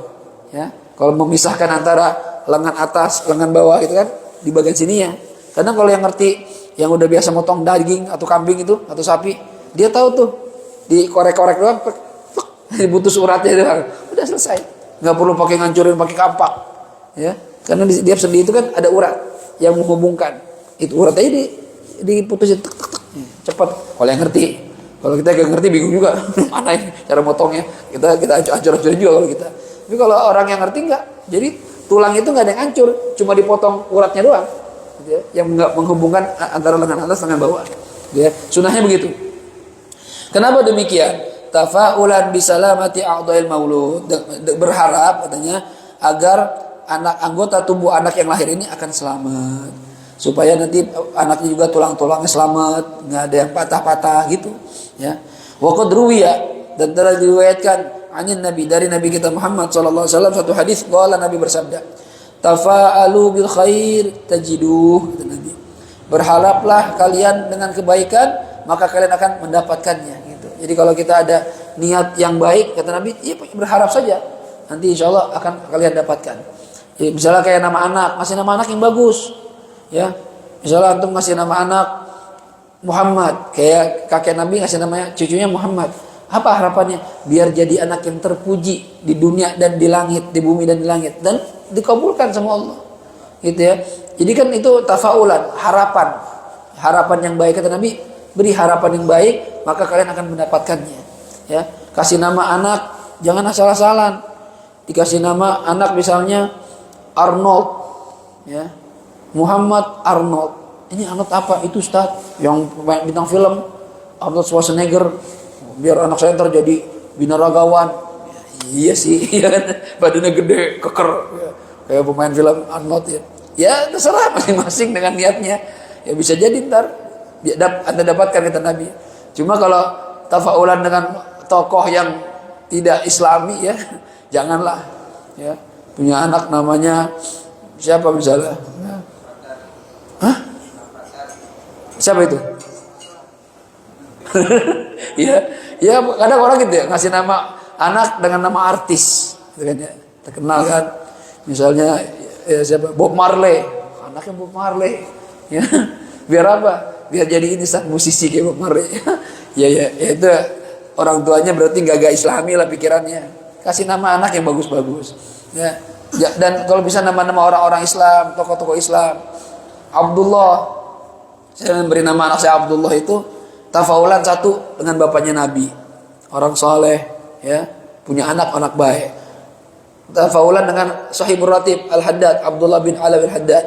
Ya. Kalau memisahkan antara lengan atas, lengan bawah itu kan di bagian sininya. Karena kalau yang ngerti, yang udah biasa motong daging atau kambing itu atau sapi, dia tahu tuh dikorek-korek doang, diputus uratnya doang, udah selesai. Nggak perlu pakai ngancurin pakai kampak, ya. Karena di tiap sendi itu kan ada urat yang menghubungkan. Itu urat aja diputusin, cepat. Kalau yang ngerti. Kalau kita gak ngerti bingung juga mana ini cara motongnya. Kita hancur-hancurin juga kalau kita. Tapi kalau orang yang ngerti enggak. Jadi tulang itu enggak ada yang hancur, cuma dipotong uratnya doang. Gitu ya, yang enggak menghubungkan antara lengan atas dengan bawah. Gitu ya. Sunnahnya begitu. Kenapa demikian? Tafa'ulan bisalamati a'dha'il maulud. Berharap katanya agar anggota tubuh anak yang lahir ini akan selamat. Supaya nanti anaknya juga tulang-tulangnya selamat, nggak ada yang patah-patah gitu, ya. Wa qad ruwiya, dan telah diriwayatkan dari Nabi kita Muhammad sallallahu alaihi wasallam satu hadis, qala Nabi bersabda, tafa'alu bil khair tajiduh, kata Nabi. Berharaplah kalian dengan kebaikan, maka kalian akan mendapatkannya gitu. Jadi kalau kita ada niat yang baik, kata Nabi, ya berharap saja, nanti insyaallah akan kalian dapatkan. Ya, misalnya kayak nama anak, masih nama anak yang bagus. Ya, misalnya antum ngasih nama anak Muhammad, kayak kakek Nabi ngasih namanya cucunya Muhammad. Apa harapannya? Biar jadi anak yang terpuji di dunia dan di langit, di bumi dan di langit, dan dikabulkan sama Allah. Gitu ya. Jadi kan itu tafaulan, harapan yang baik, kata Nabi. Beri harapan yang baik, maka kalian akan mendapatkannya. Ya, kasih nama anak jangan asal-asalan. Dikasih nama anak misalnya Arnold, ya. Muhammad Arnold. Ini Arnold apa? Itu Ustaz yang bintang film Arnold Schwarzenegger. Biar anak saya ntar jadi binaragawan. Iya sih, ya kan? Badannya gede, keker, ya. Kayak pemain film Arnold ya. Ya terserah masing-masing dengan niatnya. Ya bisa jadi ntar Anda dapatkan kata Nabi. Cuma kalau tafaulan dengan tokoh yang tidak Islami ya, janganlah. Ya, punya anak namanya siapa misalnya? Hah? Siapa itu? ya kadang orang gitu ya, ngasih nama anak dengan nama artis, gitu kan ya, terkenal kan. Misalnya ya, siapa? Bob Marley, anaknya Bob Marley, ya. Biar apa? Biar jadi ini musisi kayak Bob Marley. ya itu orang tuanya berarti gak Islami lah pikirannya. Kasih nama anak yang bagus-bagus. Ya. Dan kalau bisa nama-nama orang-orang Islam, tokoh-tokoh Islam. Abdullah, saya memberi nama anak saya Abdullah itu tafaulan satu dengan bapaknya Nabi, orang soleh, ya, punya anak baik. Tafaulan dengan Sahibur Ratib Al-Haddad, Abdullah bin Ala bin Haddad,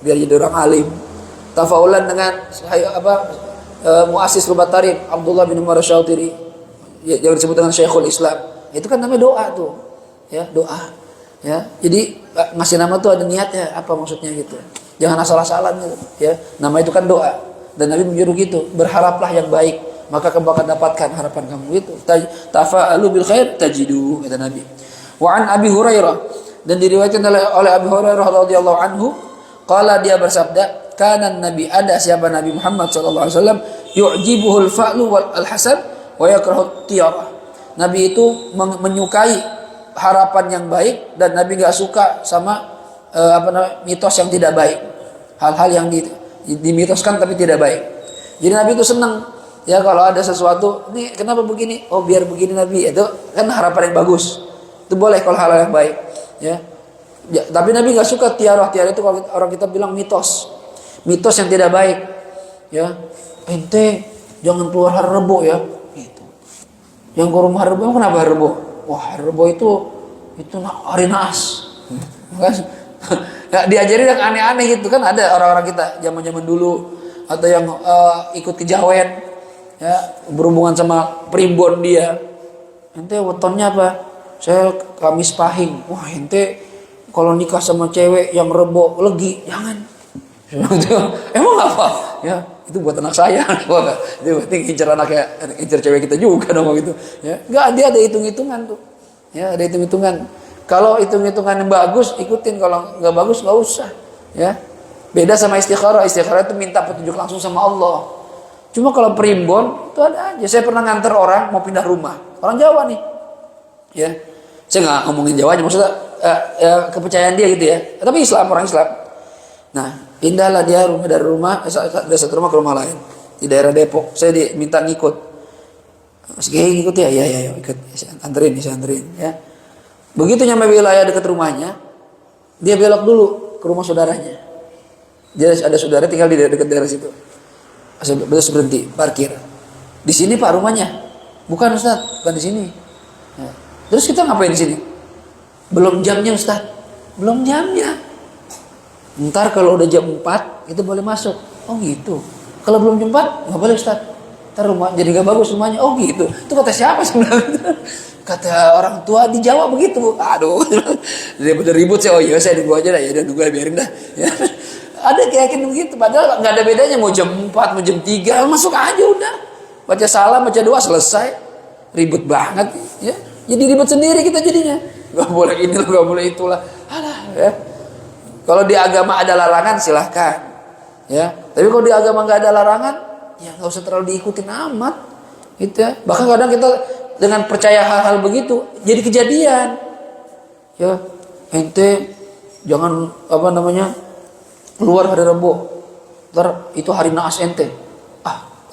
biar jadi orang alim. Tafaulan dengan Muassis Rubat Tarib, Abdullah bin Umar Syautiri, yang disebut dengan Syekhul Islam. Itu kan namanya doa tuh, ya, doa. Ya, jadi ngasih nama tuh ada niatnya, apa maksudnya gitu. Jangan asal-asalan gitu, ya. Nama itu kan doa. Dan Nabi menyuruh gitu, berharaplah yang baik, maka kamu akan dapatkan harapan kamu itu. Tafa'alu bil khair tajidu, kata Nabi. Wa an Abi Hurairah, dan diriwayatkan oleh Abi Hurairah radhiyallahu anhu, qala, dia bersabda, kana Nabi, ada siapa Nabi Muhammad sallallahu alaihi wasallam, yu'jibuhul fa'lu wal hasan wa yakrahu tiyarah. Nabi itu menyukai harapan yang baik, dan Nabi enggak suka sama mitos yang tidak baik. Hal-hal yang dimitoskan tapi tidak baik. Jadi Nabi itu senang ya kalau ada sesuatu, ini kenapa begini? Oh biar begini Nabi. Itu kan harapan yang bagus. Itu boleh kalau hal-hal yang baik, ya. Tapi Nabi nggak suka tiarah. Tiarah itu kalau orang kita bilang mitos. Mitos yang tidak baik. Ya. Ente jangan keluar hari Rebo ya. Gitu. Yang ke rumah hari Rebo, kenapa hari Rebo? Wah, hari Rebo itu hari naas. Ya, diajarin yang aneh-aneh gitu kan, ada orang-orang kita zaman-zaman dulu atau yang ikut kejawen ya, berhubungan sama primbon dia. Ente wetonnya apa? Saya Kamis Pahing. Wah, ente kalau nikah sama cewek yang Rebo Legi jangan. Emang apa? Ya, itu buat anak saya. Itu berarti ngincer anaknya, ngincer cewek kita juga dong gitu. Ya, enggak, dia ada hitung-hitungan tuh. Ya, ada hitung-hitungan. Kalau hitung-hitungan yang bagus ikutin, kalau nggak bagus nggak usah. Ya, beda sama istikharah. Istikharah itu minta petunjuk langsung sama Allah. Cuma kalau primbon itu ada aja. Saya pernah nganter orang mau pindah rumah, orang Jawa nih. Ya, saya nggak ngomongin Jawanya, maksudnya kepercayaan dia gitu ya. Tapi Islam, orang Islam. Nah, pindahlah dia dari satu rumah ke rumah lain di daerah Depok. Saya diminta ngikut. Mas Kiai ngikut ya? Ya, ikut. Saya anterin ya. Begitu nyampe wilayah dekat rumahnya, dia belok dulu ke rumah saudaranya. Dia ada saudara tinggal di dekat daerah situ. Terus berhenti, parkir. Di sini Pak rumahnya? Bukan Ustaz, bukan di sini. Ya. Terus kita ngapain di sini? Belum jamnya Ustaz. Belum jamnya. Ntar kalau udah jam 4 itu boleh masuk. Oh gitu. Kalau belum jam 4 nggak boleh Ustaz. Ntar rumah jadi nggak bagus rumahnya. Oh gitu. Itu kata siapa sebenarnya? Kata orang tua di Jawa begitu. Aduh. Daripada ribut sih. Oh iya saya nunggu aja dah. Ya udah nunggu biarin dah. Ya. Ada keyakinan begitu. Padahal nggak ada bedanya mau jam 4 mau jam 3 masuk aja udah. Baca salam baca doa selesai. Ribut banget. Ya. Jadi ribut sendiri kita jadinya. Gak boleh inilah gak boleh itulah. Alah ya. Kalau di agama ada larangan silahkan. Ya. Tapi kalau di agama nggak ada larangan, ya nggak usah terlalu diikutin amat. Gitu ya. Bahkan kadang kita dengan percaya hal-hal begitu jadi kejadian. Ya, ente jangan keluar hari Rebo. Ntar itu hari naas ente.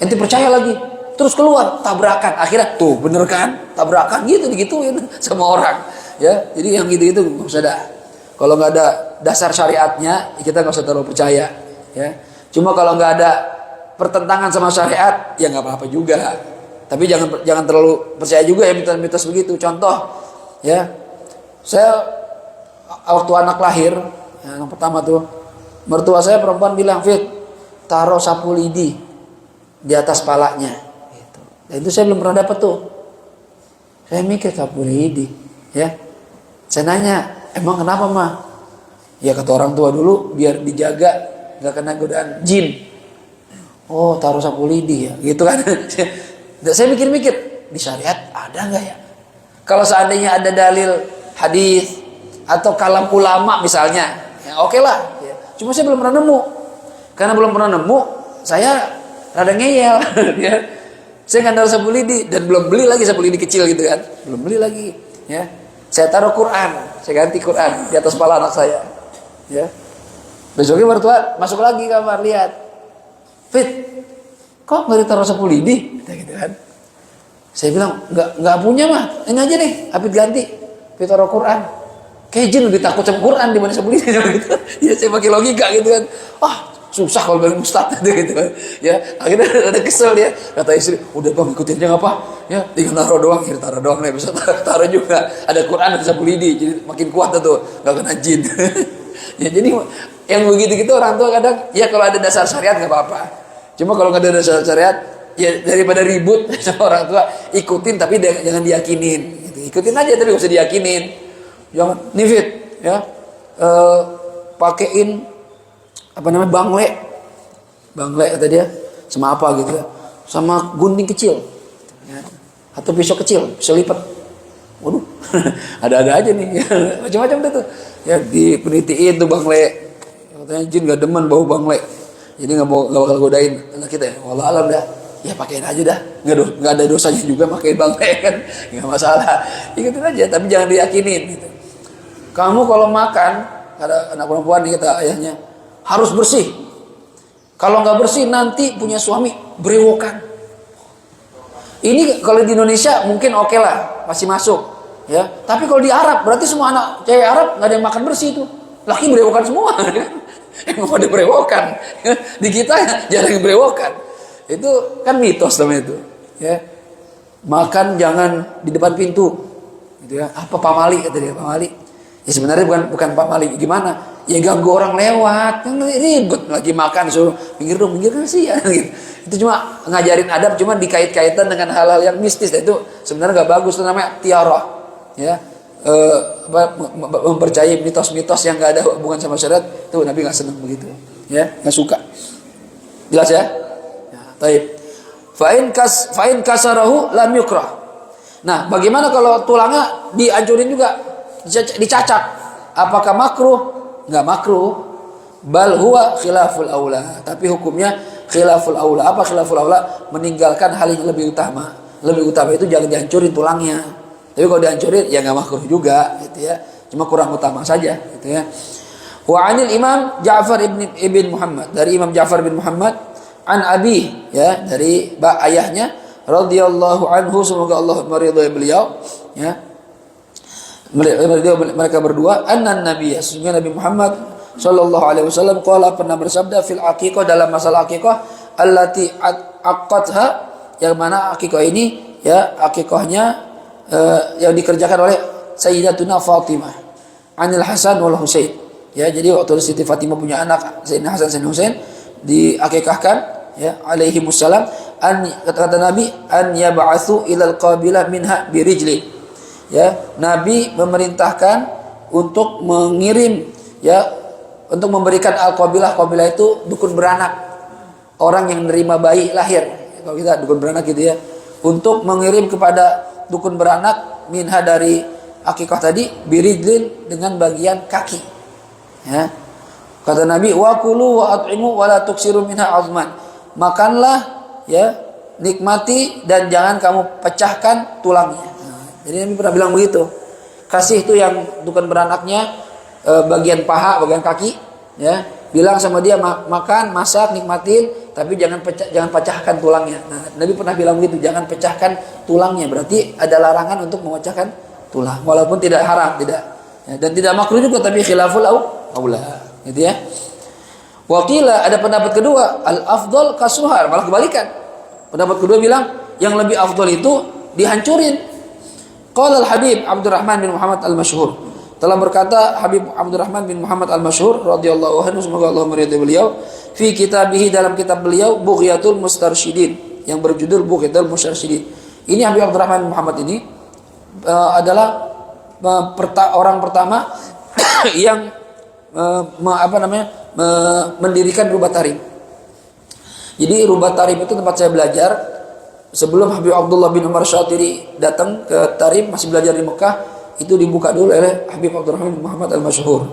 Ente percaya lagi. Terus keluar tabrakan. Akhirnya tuh bener kan? Tabrakan gitu digituin sama orang. Ya, jadi yang gitu-gitu nggak usah dah. Kalau nggak ada dasar syariatnya, kita nggak usah terlalu percaya. Ya, cuma kalau nggak ada pertentangan sama syariat, ya nggak apa-apa juga. Tapi jangan terlalu percaya juga ya mitos-mitos begitu. Contoh, ya, saya waktu anak lahir, yang pertama tuh, mertua saya perempuan bilang, Fit, taruh sapu lidi di atas palanya. Gitu. Dan itu saya belum pernah dapat tuh. Saya mikir sapu lidi, ya. Saya nanya, emang kenapa mah? Ya kata orang tua dulu, biar dijaga nggak kena godaan jin. Oh, taruh sapu lidi ya, gitu kan? Saya mikir-mikir, di syariat ada nggak ya? Kalau seandainya ada dalil hadis atau kalam ulama misalnya, ya oke lah. Ya. Cuma saya belum pernah nemu. Karena belum pernah nemu, saya rada ngeyel. Ya. Saya nggak taruh sapu lidi dan belum beli lagi sapu lidi kecil gitu kan, belum beli lagi. Ya, saya taruh Quran, saya ganti Quran di atas kepala anak saya. Ya, besoknya mertua masuk lagi kamar lihat, Fit, kok nggak ditaruh sapu lidi? Gitu kan. Saya bilang nggak punya mah, ini aja nih, Hafid ganti, Fit taruh Quran. Kayak jin lebih takut sama Quran dibanding sapu lidi gitu. Ya saya pakai logika gitu kan. Susah kalau bilang ustaz gitu kan. Ya akhirnya ada kesel dia, kata istri, udah bang ikutin aja nggak apa, ya tinggal taruh doang, taruh doang nih, bisa taruh juga. Ada Quran ada sapu lidi, jadi makin kuat tuh, nggak kena jin. Ya jadi yang begitu gitu orang tua kadang, ya kalau ada dasar syariat nggak apa-apa. Cuma kalau nggak ada dasar syariat, ya daripada ribut sama orang tua, ikutin tapi jangan diyakinin. Gitu. Ikutin aja tapi nggak usah diyakinin. jangan nifit ya. Pakein apa namanya bangle kata dia, sama apa gitu ya, sama gunting kecil ya. Atau pisau kecil, pisau lipat. Waduh, ada-ada aja nih macam-macam tuh ya, dipenelitikan tuh bangle, katanya jin gak demen bau bangle, jadi gak bakal godain anak kita ya. Wallah alam dah, ya pakein aja dah, nggak ada dosanya juga pakein bangle kan, nggak masalah, ikutin aja, tapi jangan diyakinin gitu. Kamu kalau makan, ada anak perempuan nih kata ayahnya, harus bersih. Kalau nggak bersih nanti punya suami berewokan. Ini kalau di Indonesia mungkin oke lah, masih masuk ya. Tapi kalau di Arab berarti semua anak cewek Arab nggak ada yang makan bersih tuh. Laki berewokan semua. Emang pada berewokan. Di kita jarang yang berewokan. Itu kan mitos namanya itu. Ya. Makan jangan di depan pintu. Gitu ya. Apa pamali kata dia, pamali. Ya sebenarnya bukan pamali, gimana? Ya ganggu orang lewat, kan ribet lagi makan suruh pinggir dong, pinggir kan sih ya gitu. Itu cuma ngajarin adab, cuma dikait-kaitan dengan hal-hal yang mistis. Itu sebenarnya nggak bagus, itu namanya tiarah ya. Mempercayai mitos-mitos yang nggak ada hubungan sama syariat, itu Nabi nggak senang begitu ya, nggak suka. Jelas ya? Taib. Fa'in kasarahu lam yukrah. Nah, bagaimana kalau tulangnya dihancurin juga, dicacat? Apakah makruh? Nggak makruh. Bal huwa khilaful aula. Tapi hukumnya khilaful aula. Apa khilaful aula? Meninggalkan hal yang lebih utama. Lebih utama itu jangan dihancurin tulangnya. Tapi kalau dihancurin ya nggak makruh juga, gitu ya. Cuma kurang utama saja, gitu ya. Wa anil Imam Ja'far ibn Muhammad, dari Imam Ja'far bin Muhammad, an abi, ya, dari ayahnya radhiyallahu anhu, semoga Allah meridhai beliau, ya. Mereka berdua, anna Nabi, sesungguhnya Nabi Muhammad sallallahu alaihi wasallam qala, pernah bersabda, fil aqiqah, dalam masalah aqiqah, allati aqatha, yang mana aqiqah ini ya, aqiqahnya yang dikerjakan oleh Sayyidatuna Fatimah anil Hasan wal Husain. Ya, jadi waktu Siti Fatimah punya anak Sayyidina Hasan dan Husain, diakikahkan ya, alaihi wassalam, kata Nabi, an yab'atsu ilal qabilah minha birijli. Ya, Nabi memerintahkan untuk mengirim, ya, untuk memberikan al-qabilah. Qabilah itu dukun beranak, orang yang menerima bayi lahir. Kalau kita dukun beranak gitu ya, untuk mengirim kepada dukun beranak minha, dari akikah tadi, birijlin, dengan bagian kaki. Ya. Kata Nabi, wa kulu wa at'imu wa la tuksiru minha azman. Makanlah, ya, nikmati, dan jangan kamu pecahkan tulangnya. Nah, jadi Nabi pernah bilang begitu. Kasih itu yang dukun beranaknya bagian paha, bagian kaki, ya. Bilang sama dia, makan, masak, nikmatin, tapi jangan pecahkan tulangnya. Nah, Nabi pernah bilang begitu, jangan pecahkan tulangnya. Berarti ada larangan untuk memecahkan tulang, walaupun tidak haram, tidak. Ya, dan tidak makruh juga, tapi khilaful aula, gitu ya. Wakila, ada pendapat kedua, al-afdal kasuhar, malah kebalikan. Pendapat kedua bilang yang lebih afdal itu dihancurin. Qala al-Habib Abdurrahman bin Muhammad al-Masyhur, telah berkata Habib Abdurrahman bin Muhammad al-Masyhur radhiyallahu anhu, semoga Allah meridai beliau, fi kitabih, dalam kitab beliau, Bughyatul Mustarsyidin, yang berjudul Bughyatul Mustarsyidin. Ini Habib Abdurrahman bin Muhammad ini adalah orang pertama yang mendirikan Rubat Tarim. Jadi Rubat Tarim itu tempat saya belajar sebelum Habib Abdullah bin Umar Syatiri datang ke Tarim, masih belajar di Mekah. Itu dibuka dulu oleh Habib Abdurrahman bin Muhammad al-Masyhur.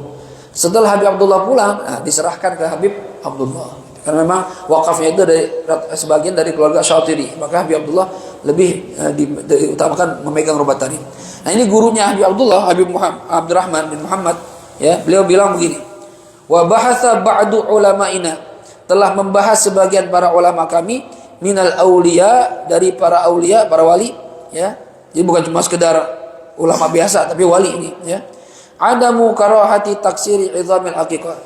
Setelah Habib Abdullah pulang, diserahkan ke Habib Abdullah. Karena memang wakafnya itu dari sebagian dari keluarga Syatiri. Maka Habib Abdullah lebih diutamakan memegang Rubat Tarim. Nah, ini gurunya Habib Abdullah, Habib Abdurrahman bin Muhammad, ya, beliau bilang begini. Wa bahatsa ba'du ulama'ina, telah membahas sebagian para ulama kami, minal auliya, dari para aulia, para wali, ya. Jadi bukan cuma sekedar ulama biasa, tapi wali ini, ya. Adamu karahati taksiri idhamil aqiqah,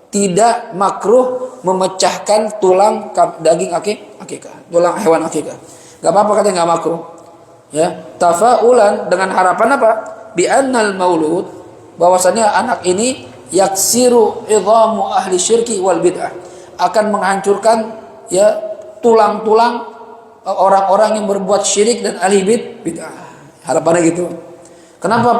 tidak makruh memecahkan tulang daging akikah, tulang hewan akikah. Gak apa-apa, katanya gak makruh, ya. Tafaulan, dengan harapan apa? Bi annal maulud, bahwasannya anak ini yaksiru idhamu ahli syirki wal bid'ah, akan menghancurkan, ya, tulang-tulang orang-orang yang berbuat syirik dan ahli bid'ah. Harapannya gitu. Kenapa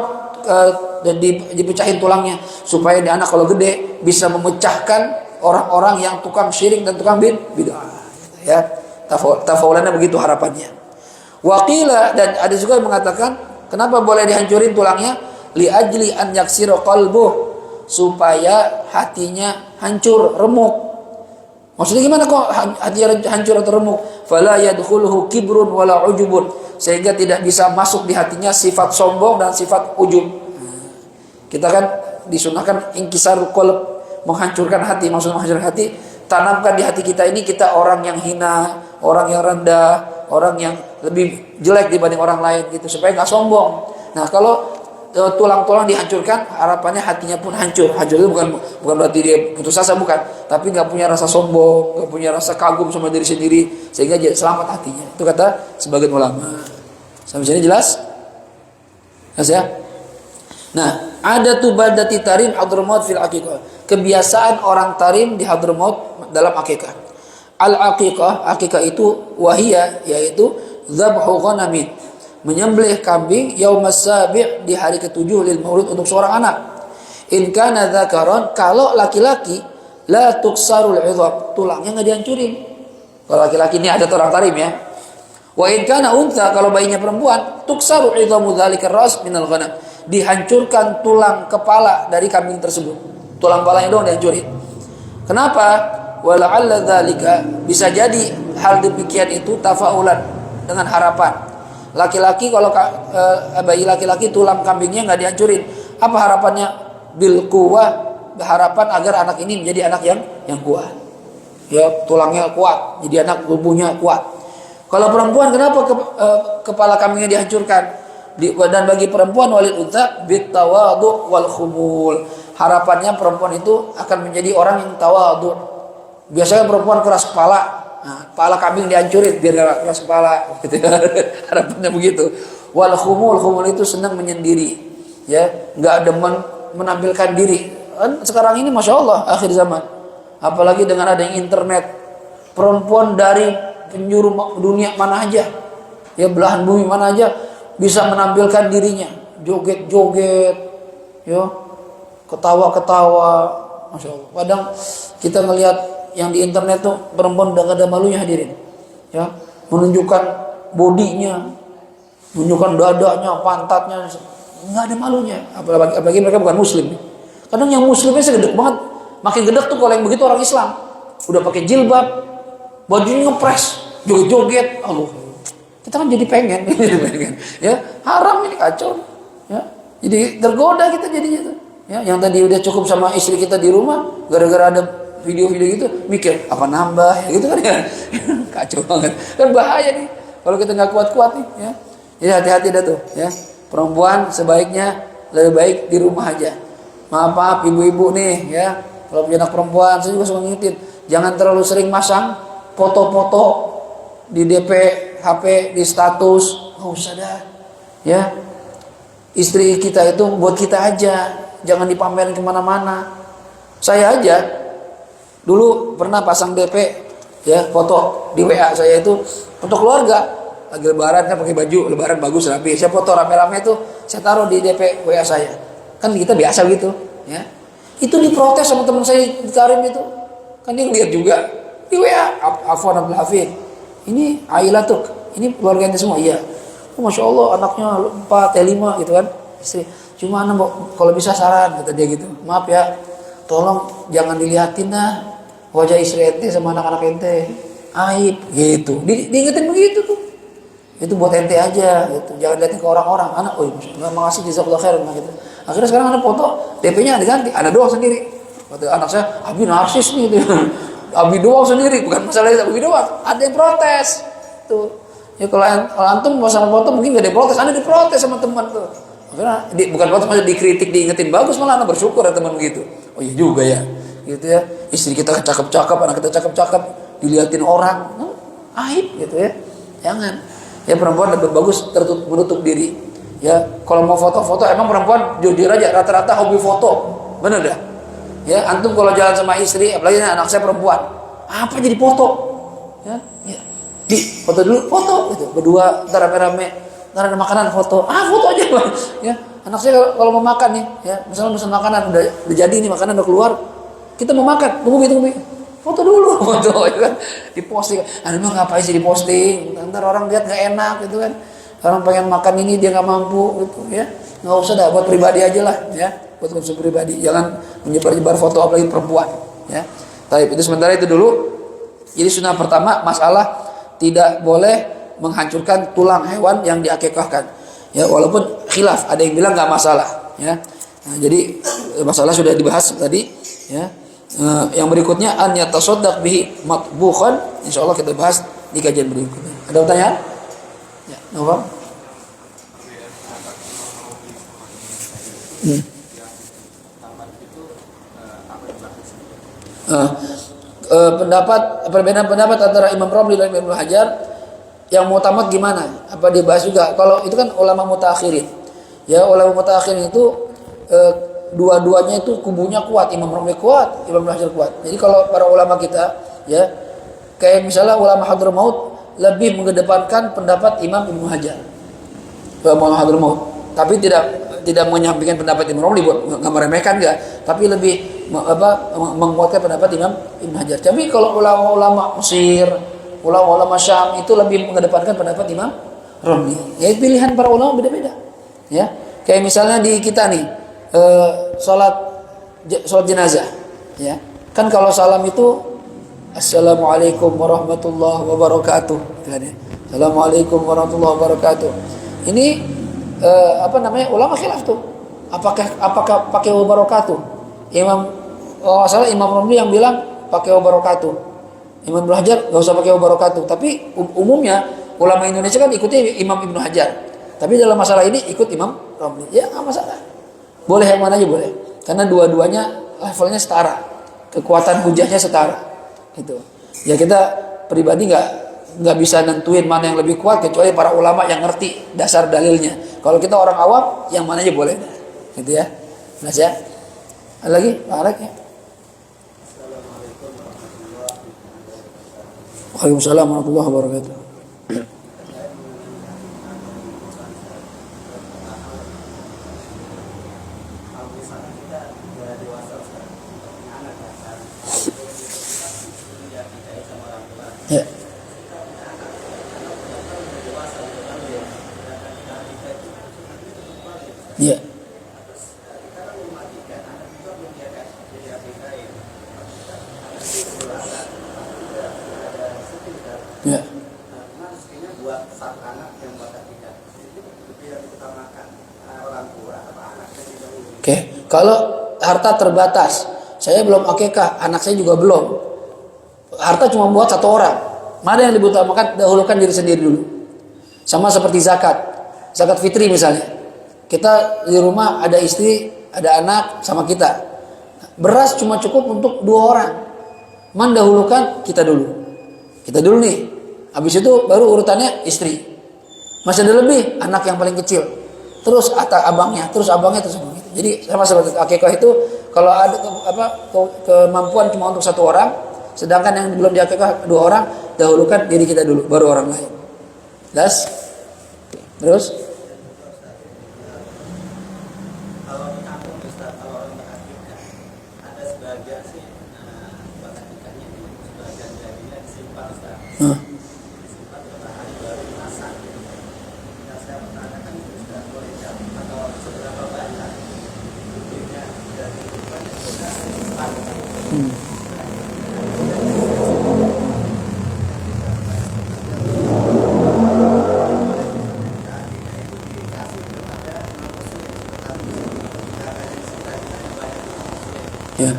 dan dipecahin tulangnya supaya di anak kalau gede bisa memecahkan orang-orang yang tukang syirik dan tukang bid'ah. Ya, tafawulannya begitu harapannya. Waqila, dan ada juga yang mengatakan kenapa boleh dihancurin tulangnya? Li ajli an yaksira qalbuh, supaya hatinya hancur, remuk. Maksudnya gimana kok hatinya hancur atau remuk? Fala yadkhuluhu kibrun wala ujubun, sehingga tidak bisa masuk di hatinya sifat sombong dan sifat ujub. Kita kan disunahkan inkisarul qalb, menghancurkan hati. Maksudnya menghancurkan hati, tanamkan di hati kita ini kita orang yang hina, orang yang rendah, orang yang lebih jelek dibanding orang lain gitu, supaya nggak sombong. Nah, kalau tulang-tulang dihancurkan, harapannya hatinya pun hancur. Hancur itu bukan berarti dia putus asa, bukan, tapi nggak punya rasa sombong, nggak punya rasa kagum sama diri sendiri, sehingga jadi selamat hatinya. Itu kata sebagian ulama. Sampai sini jelas? Jelas ya? Nah, ada tu badati tarim Hadramaut fil aqiqah. Kebiasaan orang tarim di Hadramaut dalam akikah. Al-aqiqah, akikah itu wahiyah, yaitu dzabhu ghanamin, menyembelih kambing yaumas sabi' di hari ketujuh lil maulud untuk seorang anak. In kana dzakaron, kalau laki-laki la tuksarul 'idham, tulangnya enggak dihancurin. Kalau laki-laki ini ada orang tarim ya. Wa in kana untha, kalau bayinya perempuan, tuksaru 'idhamu dzalikar ras minal ghanam, dihancurkan tulang kepala dari kambing tersebut. Tulang kepalanya doang dihancurin. Kenapa? Wala'alla dzalika, bisa jadi hal demikian itu tafaulan, dengan harapan. Laki-laki kalau bayi laki-laki tulang kambingnya nggak dihancurin, apa harapannya? Bil quwwah, harapan agar anak ini menjadi anak yang kuat. Ya, tulangnya kuat, jadi anak tubuhnya kuat. Kalau perempuan, kenapa kepala kambingnya dihancurkan? Dan bagi perempuan walil untha bit tawadhu wal khumul, harapannya perempuan itu akan menjadi orang yang tawadhu. Biasanya perempuan keras kepala, nah, kepala kambing dihancurin biar gak keras kepala gitu. Harapannya begitu. Wal khumul, khumul itu senang menyendiri, ya, nggak demen menampilkan diri. Sekarang ini masya Allah akhir zaman, apalagi dengan adanya internet, perempuan dari penjuru dunia mana aja, ya, belahan bumi mana aja bisa menampilkan dirinya, joget-joget, ya, ketawa-ketawa, masya Allah. Kadang kita ngelihat yang di internet tuh perempuan udah gak ada malunya, hadirin, ya, menunjukkan bodinya, menunjukkan dadanya, pantatnya, nggak ada malunya. Apalagi mereka bukan muslim. Kadang yang muslimnya segedek banget, makin gedek tuh kalau yang begitu orang Islam, udah pakai jilbab, bajunya ngepres, joget-joget, Allah. Kita kan jadi pengen, ya, haram ini, kacau, ya, jadi tergoda kita jadinya tuh, ya, yang tadi udah cukup sama istri kita di rumah, gara-gara ada video-video gitu, mikir apa nambah, ya, gitu kan, ya, kacau banget, kan bahaya nih, kalau kita nggak kuat-kuat nih, ya, jadi hati-hati dah tuh, ya, perempuan sebaiknya lebih baik di rumah aja. Maaf ibu-ibu nih, ya, kalau punya anak perempuan, saya juga suka ngingetin, jangan terlalu sering masang foto-foto di DP HP, di status, nggak usah dah, ya. Istri kita itu buat kita aja, jangan dipamerin kemana-mana. Saya aja dulu pernah pasang DP, ya, foto di WA saya itu foto keluarga, lagi lebaran kan pakai baju lebaran bagus rapi, saya foto rame-rame itu saya taruh di DP WA saya, kan kita biasa gitu, ya. Itu diprotes sama teman saya di Tarim itu, kan dia ngeliat juga di WA, Afwan Abdul Hafid, ini Aila tuh, ini keluarganya semua, iya. Oh, masya Allah anaknya 4, 5 gitu kan, istri. Cuma anak kalau bisa saran, kata dia gitu, maaf ya, tolong jangan dilihatin dah wajah istri ente sama anak-anak ente, aib gitu. Diingetin begitu tuh. Itu buat ente aja gitu. Jangan liatin ke orang-orang. Anak, oh makasih jazakallahu khairan gitu. Akhirnya sekarang ada foto DP-nya diganti, ada doang sendiri. Kata anak saya, Abi narsis nih gitu. Abi doang sendiri, bukan masalah Abi doang. Ada yang protes. Tuh. Ya kalau antum pasang foto mungkin gak ada protes, ada diprotes sama teman tuh. Akhirnya bukan protes, malah dikritik, diingetin, bagus malah anak bersyukur ya teman begitu. Oh iya juga ya. Gitu ya. Istri kita cakep-cakep, anak kita cakep-cakep, diliatin orang, aib gitu ya. Jangan. Ya, perempuan lebih bagus menutup diri. Ya, kalau mau foto-foto, emang perempuan jujur aja rata-rata hobi foto. Bener dah. Ya, antum kalau jalan sama istri, apalagi anak saya perempuan, apa jadi foto? Ya, ya. Di foto dulu, foto gitu. Berdua, ntar rame-rame, ntar ada makanan foto aja Bang. Ya anak saya kalau mau makan nih ya misalnya pesan makanan udah jadi nih makanan udah keluar kita mau makan tunggu foto dulu foto ya kan diposting aduh mah ngapain sih diposting ntar orang lihat nggak enak gitu kan orang pengen makan ini dia nggak mampu gitu ya nggak usah dah buat pribadi aja lah ya buat konsumsi pribadi jangan menyebar-nyebar foto apalagi perempuan ya. Baik itu sementara itu dulu. Jadi sunnah pertama masalah tidak boleh menghancurkan tulang hewan yang diakikahkan ya walaupun khilaf ada yang bilang nggak masalah ya. Nah, jadi masalah sudah dibahas tadi ya. Yang berikutnya an yatasaddaq bihi matbukhan insyaallah kita bahas di kajian berikutnya. Ada pertanyaan? Ya, Nova. Perbedaan pendapat antara Imam Romli dan Ibnu Hajar yang mutamat gimana? Apa dibahas juga? Kalau itu kan ulama mutaakhirin. Ya, ulama mutaakhirin itu dua-duanya itu kubunya kuat, Imam Romli kuat, Imam Ibnu Hajar kuat. Jadi kalau para ulama kita ya kayak misalnya ulama Hadramaut lebih mengedepankan pendapat Imam Ibnu Hajar. Ulama Hadramaut. Tapi tidak menyampaikan pendapat Imam Romli buat nggak meremehkan enggak, tapi lebih menguatkan pendapat Imam Ibnu Hajar. Tapi kalau ulama-ulama Mesir, ulama-ulama Syam itu lebih mengedepankan pendapat Imam Romli. Ya pilihan para ulama beda-beda. Ya, kayak misalnya di kita nih sholat jenazah, ya kan kalau salam itu assalamualaikum warahmatullahi wabarakatuh, kan ya? Assalamualaikum warahmatullahi wabarakatuh. Ini ulama khilaf tuh. Apakah pakai wabarakatuh? Salah Imam Romli yang bilang pakai wabarakatuh. Imam Ibnu Hajar nggak usah pakai wabarakatuh. Tapi umumnya ulama Indonesia kan ikuti Imam Ibnu Hajar. Tapi dalam masalah ini ikut Imam Romli. Ya nggak masalah. Boleh yang mana aja boleh. Karena dua-duanya levelnya setara. Kekuatan hujahnya setara. Gitu. Ya kita pribadi nggak bisa nentuin mana yang lebih kuat kecuali para ulama yang ngerti dasar dalilnya. Kalau kita orang awam yang mana aja boleh. Gitu ya. Jelas ya. Ada lagi? Pak Alek ya. Waalaikumsalam warahmatullahi wabarakatuh. Ya. Ya. Ya. Oke, kalau harta terbatas, saya belum akikah, anak saya juga belum. Harta cuma buat satu orang. Mana yang diutamakan? Dahulukan diri sendiri dulu. Sama seperti zakat fitri misalnya. Kita di rumah ada istri, ada anak sama kita. Beras cuma cukup untuk 2 orang. Mendahulukan kita dulu. Kita dulu nih. Habis itu baru urutannya istri. Masih ada lebih, anak yang paling kecil. Terus abangnya, terus abangnya, terus abangnya. Jadi sama seperti akikah itu, kalau ada kemampuan cuma untuk 1 orang, sedangkan yang belum diakikah 2 orang, dahulukan diri kita dulu, baru orang lain. Terus? Ya.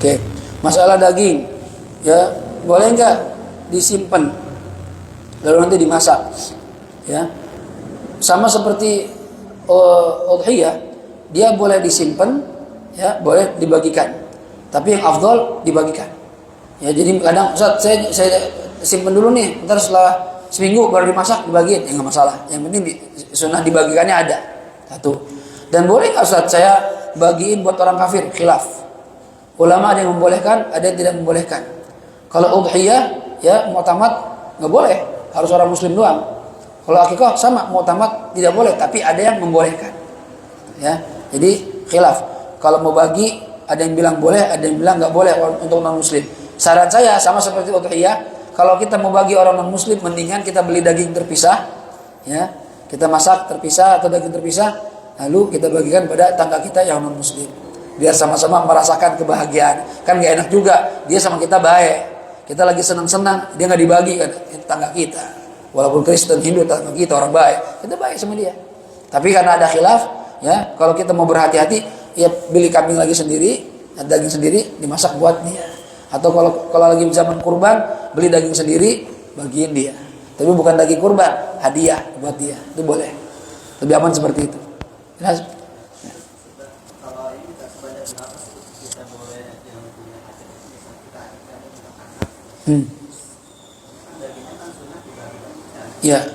Oke, masalah daging, ya boleh nggak disimpan lalu nanti dimasak, ya sama seperti udhiyah, dia boleh disimpan, ya boleh dibagikan, tapi yang afdal dibagikan. Ya jadi kadang Ustaz saya simpan dulu nih, ntar setelah seminggu baru dimasak dibagiin, ya nggak masalah. Yang penting sunnah dibagikannya ada, Satu. Dan boleh nggak Ustaz saya bagiin buat orang kafir? Khilaf. Ulama ada yang membolehkan, ada yang tidak membolehkan. Kalau udhiyah ya mu'tamad nggak boleh, harus orang muslim doang. Kalau akikah sama, mu'tamad tidak boleh, tapi ada yang membolehkan. Ya. Jadi khilaf. Kalau mau bagi ada yang bilang boleh, ada yang bilang nggak boleh untuk non muslim. Saran saya sama seperti udhiyah, kalau kita mau bagi orang non muslim mendingan kita beli daging terpisah, ya. Kita masak terpisah atau daging terpisah, lalu kita bagikan pada tangga kita yang non muslim. Biar sama-sama merasakan kebahagiaan. Kan gak enak juga, dia sama kita baik. Kita lagi senang-senang, dia nggak dibagi kan tangga kita. Walaupun Kristen, Hindu, tangga kita orang baik, kita baik sama dia. Tapi karena ada khilaf, ya kalau kita mau berhati-hati, ya beli kambing lagi sendiri, daging sendiri dimasak buat dia. Atau kalau lagi zaman kurban, beli daging sendiri, bagiin dia. Tapi bukan daging kurban, hadiah buat dia. Itu boleh. Lebih aman seperti itu. Jelas? Kalau ini tak sebanyak berapa kita boleh yang punya hajat bisa kita dagingnya kan sunnah juga Ya.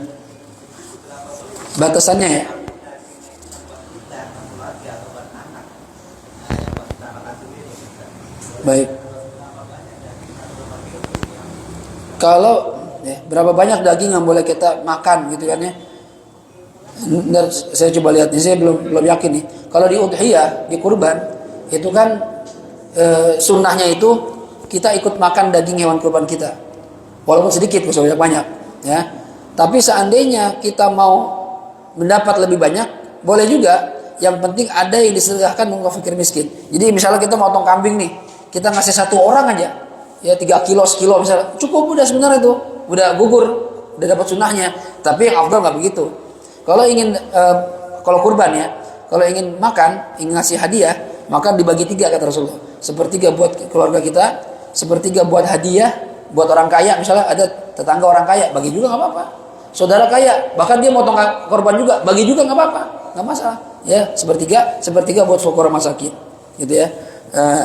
Batasannya ya. Baik. Kalau ya, berapa banyak daging yang boleh kita makan gitu kan ya? Ntar saya coba lihat nih, saya belum yakin nih. Kalau di udhiyah, di kurban, itu kan sunnahnya itu kita ikut makan daging hewan kurban kita, walaupun sedikit, misalnya banyak, ya. Tapi seandainya kita mau mendapat lebih banyak, boleh juga. Yang penting ada yang disedekahkan untuk fakir miskin. Jadi misalnya kita motong kambing nih, kita ngasih satu orang aja, ya 3 kilo, sekilo misalnya, cukup udah sebenarnya itu, udah gugur, udah dapat sunnahnya. Tapi yang afdal nggak begitu. Kalau ingin kalau kurban ya, kalau ingin makan, ingin ngasih hadiah, maka dibagi 3 kata Rasulullah. Sepertiga buat keluarga kita, sepertiga buat hadiah, buat orang kaya. Misalnya ada tetangga orang kaya, bagi juga nggak apa-apa. Saudara kaya, bahkan dia motong korban juga, bagi juga nggak apa-apa, nggak masalah. Ya sepertiga buat fakir masakin, gitu ya.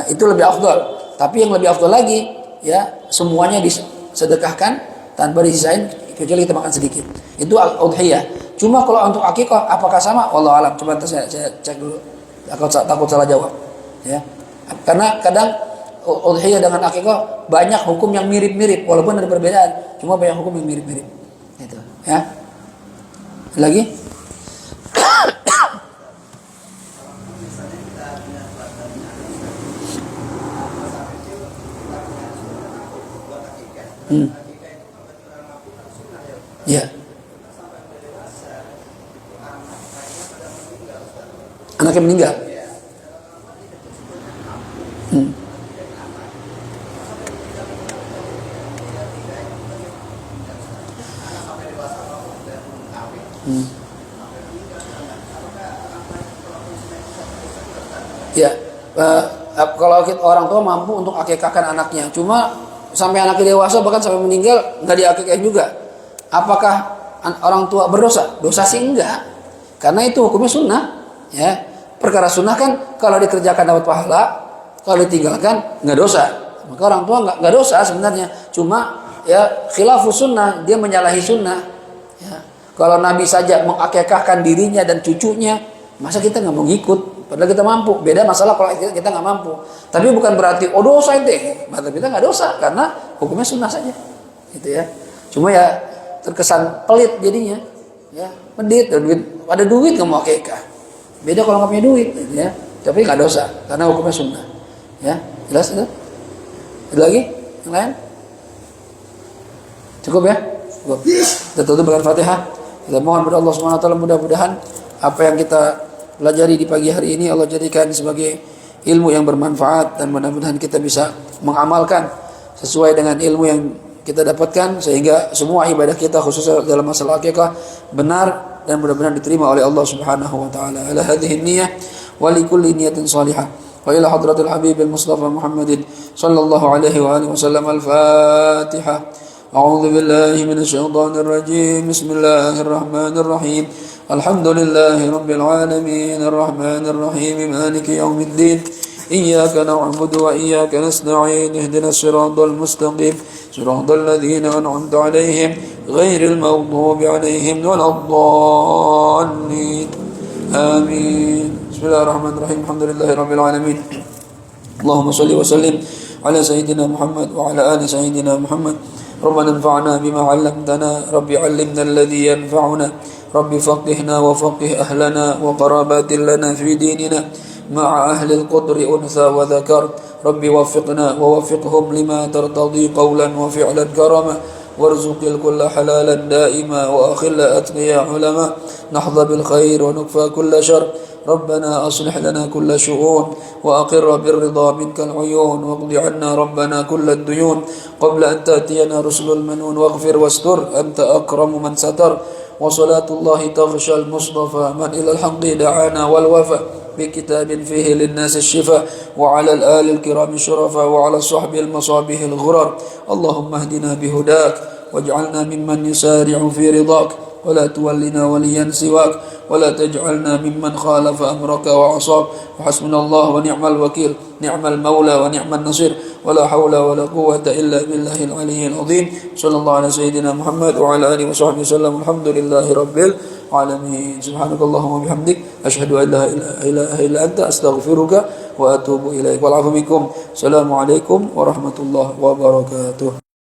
Itu lebih afdal. Tapi yang lebih afdal lagi, ya semuanya disedekahkan tanpa disisain kecuali kita makan sedikit. Itu udhiyah. Cuma kalau untuk akikah apakah sama? Wallahu alam. Coba saya cek dulu. Takut salah jawab. Ya. Karena kadang udhiyah dengan akikah banyak hukum yang mirip-mirip walaupun ada perbedaan. Cuma banyak hukum yang mirip-mirip. Gitu, ya. Lagi? Ya. Anaknya meninggal. Ya, kalau orang tua mampu untuk akikahkan anaknya, cuma sampai anaknya dewasa bahkan sampai meninggal nggak diakikahin juga. Apakah orang tua berdosa? Dosa sih enggak, karena itu hukumnya sunnah. Ya, perkara sunnah kan kalau dikerjakan dapat pahala, kalau ditinggalkan nggak dosa. Maka orang tua nggak dosa sebenarnya, cuma ya khilafus sunnah, dia menyalahi sunnah. Ya. Kalau Nabi saja mengakikahkan dirinya dan cucunya, masa kita nggak mau ngikut? Padahal kita mampu. Beda masalah kalau kita nggak mampu. Tapi bukan berarti dosa itu. Maka kita nggak dosa karena hukumnya sunnah saja, gitu ya. Cuma ya terkesan pelit jadinya, ya medit, ada duit nggak mau akikah. Beda kalau nggak punya duit, gitu ya. Tapi nggak dosa karena hukumnya sunnah. Ya, jelas itu. Ada lagi yang lain? Cukup ya? Cukup. Kita tutup dengan Fatihah. Kita mohon kepada Allah Subhanahu wa taala mudah-mudahan apa yang kita pelajari di pagi hari ini Allah jadikan sebagai ilmu yang bermanfaat, dan mudah-mudahan kita bisa mengamalkan sesuai dengan ilmu yang kita dapatkan sehingga semua ibadah kita khususnya dalam masalah akikah benar dan benar-benar diterima oleh Allah Subhanahu wa taala. Ala hadhihi niyyah wa li kulli niyatin salihah. Wa ila hadratil habib al-mustafa Muhammadin sallallahu alaihi wa alihi wasallam al-Fatihah. A'udzu billahi minasy syaithanir rajim. Bismillahirrahmanirrahim. Alhamdulillahi rabbil alamin arrahmanir rahim maliki yaumiddin. Iyyaka na'budu wa iyyaka nasta'in. Ihdinas siratal mustaqim. Siratal ladzina an'amta 'alaihim ghairil maghdubi 'alaihim waladdallin. آمين. بسم الله الرحمن الرحيم. الحمد لله رب العالمين. اللهم صل وسلم على سيدنا محمد وعلى آل سيدنا محمد. ربنا انفعنا بما علمتنا. رب علمنا الذي ينفعنا. رب فقهنا وفقه أهلنا وقرابات لنا في ديننا مع أهل القدر أنثى وذكر. رب وفقنا ووفقهم لما ترتضي قولا وفعلا كرما. وارزق الكل حلالا دائما وأخل أتقياء علما. نحظى بالخير ونكفى كل شر. ربنا أصلح لنا كل شؤون وأقر بالرضا منك العيون. واقض عنا ربنا كل الديون قبل أن تأتينا رسل المنون. واغفر واستر أنت أكرم من ستر. وصلاة الله تغشى المصطفى من إلى الحق دعانا والوفى بكتاب فيه للناس الشفاء. وعلى الآل الكرام الشرفاء وعلى الصحب المصابيح الغرر. اللهم اهدنا بهداك واجعلنا ممن يسارع في رضاك ولا تولنا وليا سواك ولا تجعلنا ممن خالف أمرك وعصاك. وحسبنا الله ونعم الوكيل. نعم المولى ونعم النصير. ولا حول ولا قوة إلا بالله العلي العظيم. صلى الله على سيدنا محمد وعلى آله وصحبه وسلم. الحمد لله رب العالمين. سبحانك اللهم وبحمدك أشهد أن لا إله إلا أنت أستغفرك وأتوب إليك. والعفو منكم. السلام عليكم ورحمة الله وبركاته.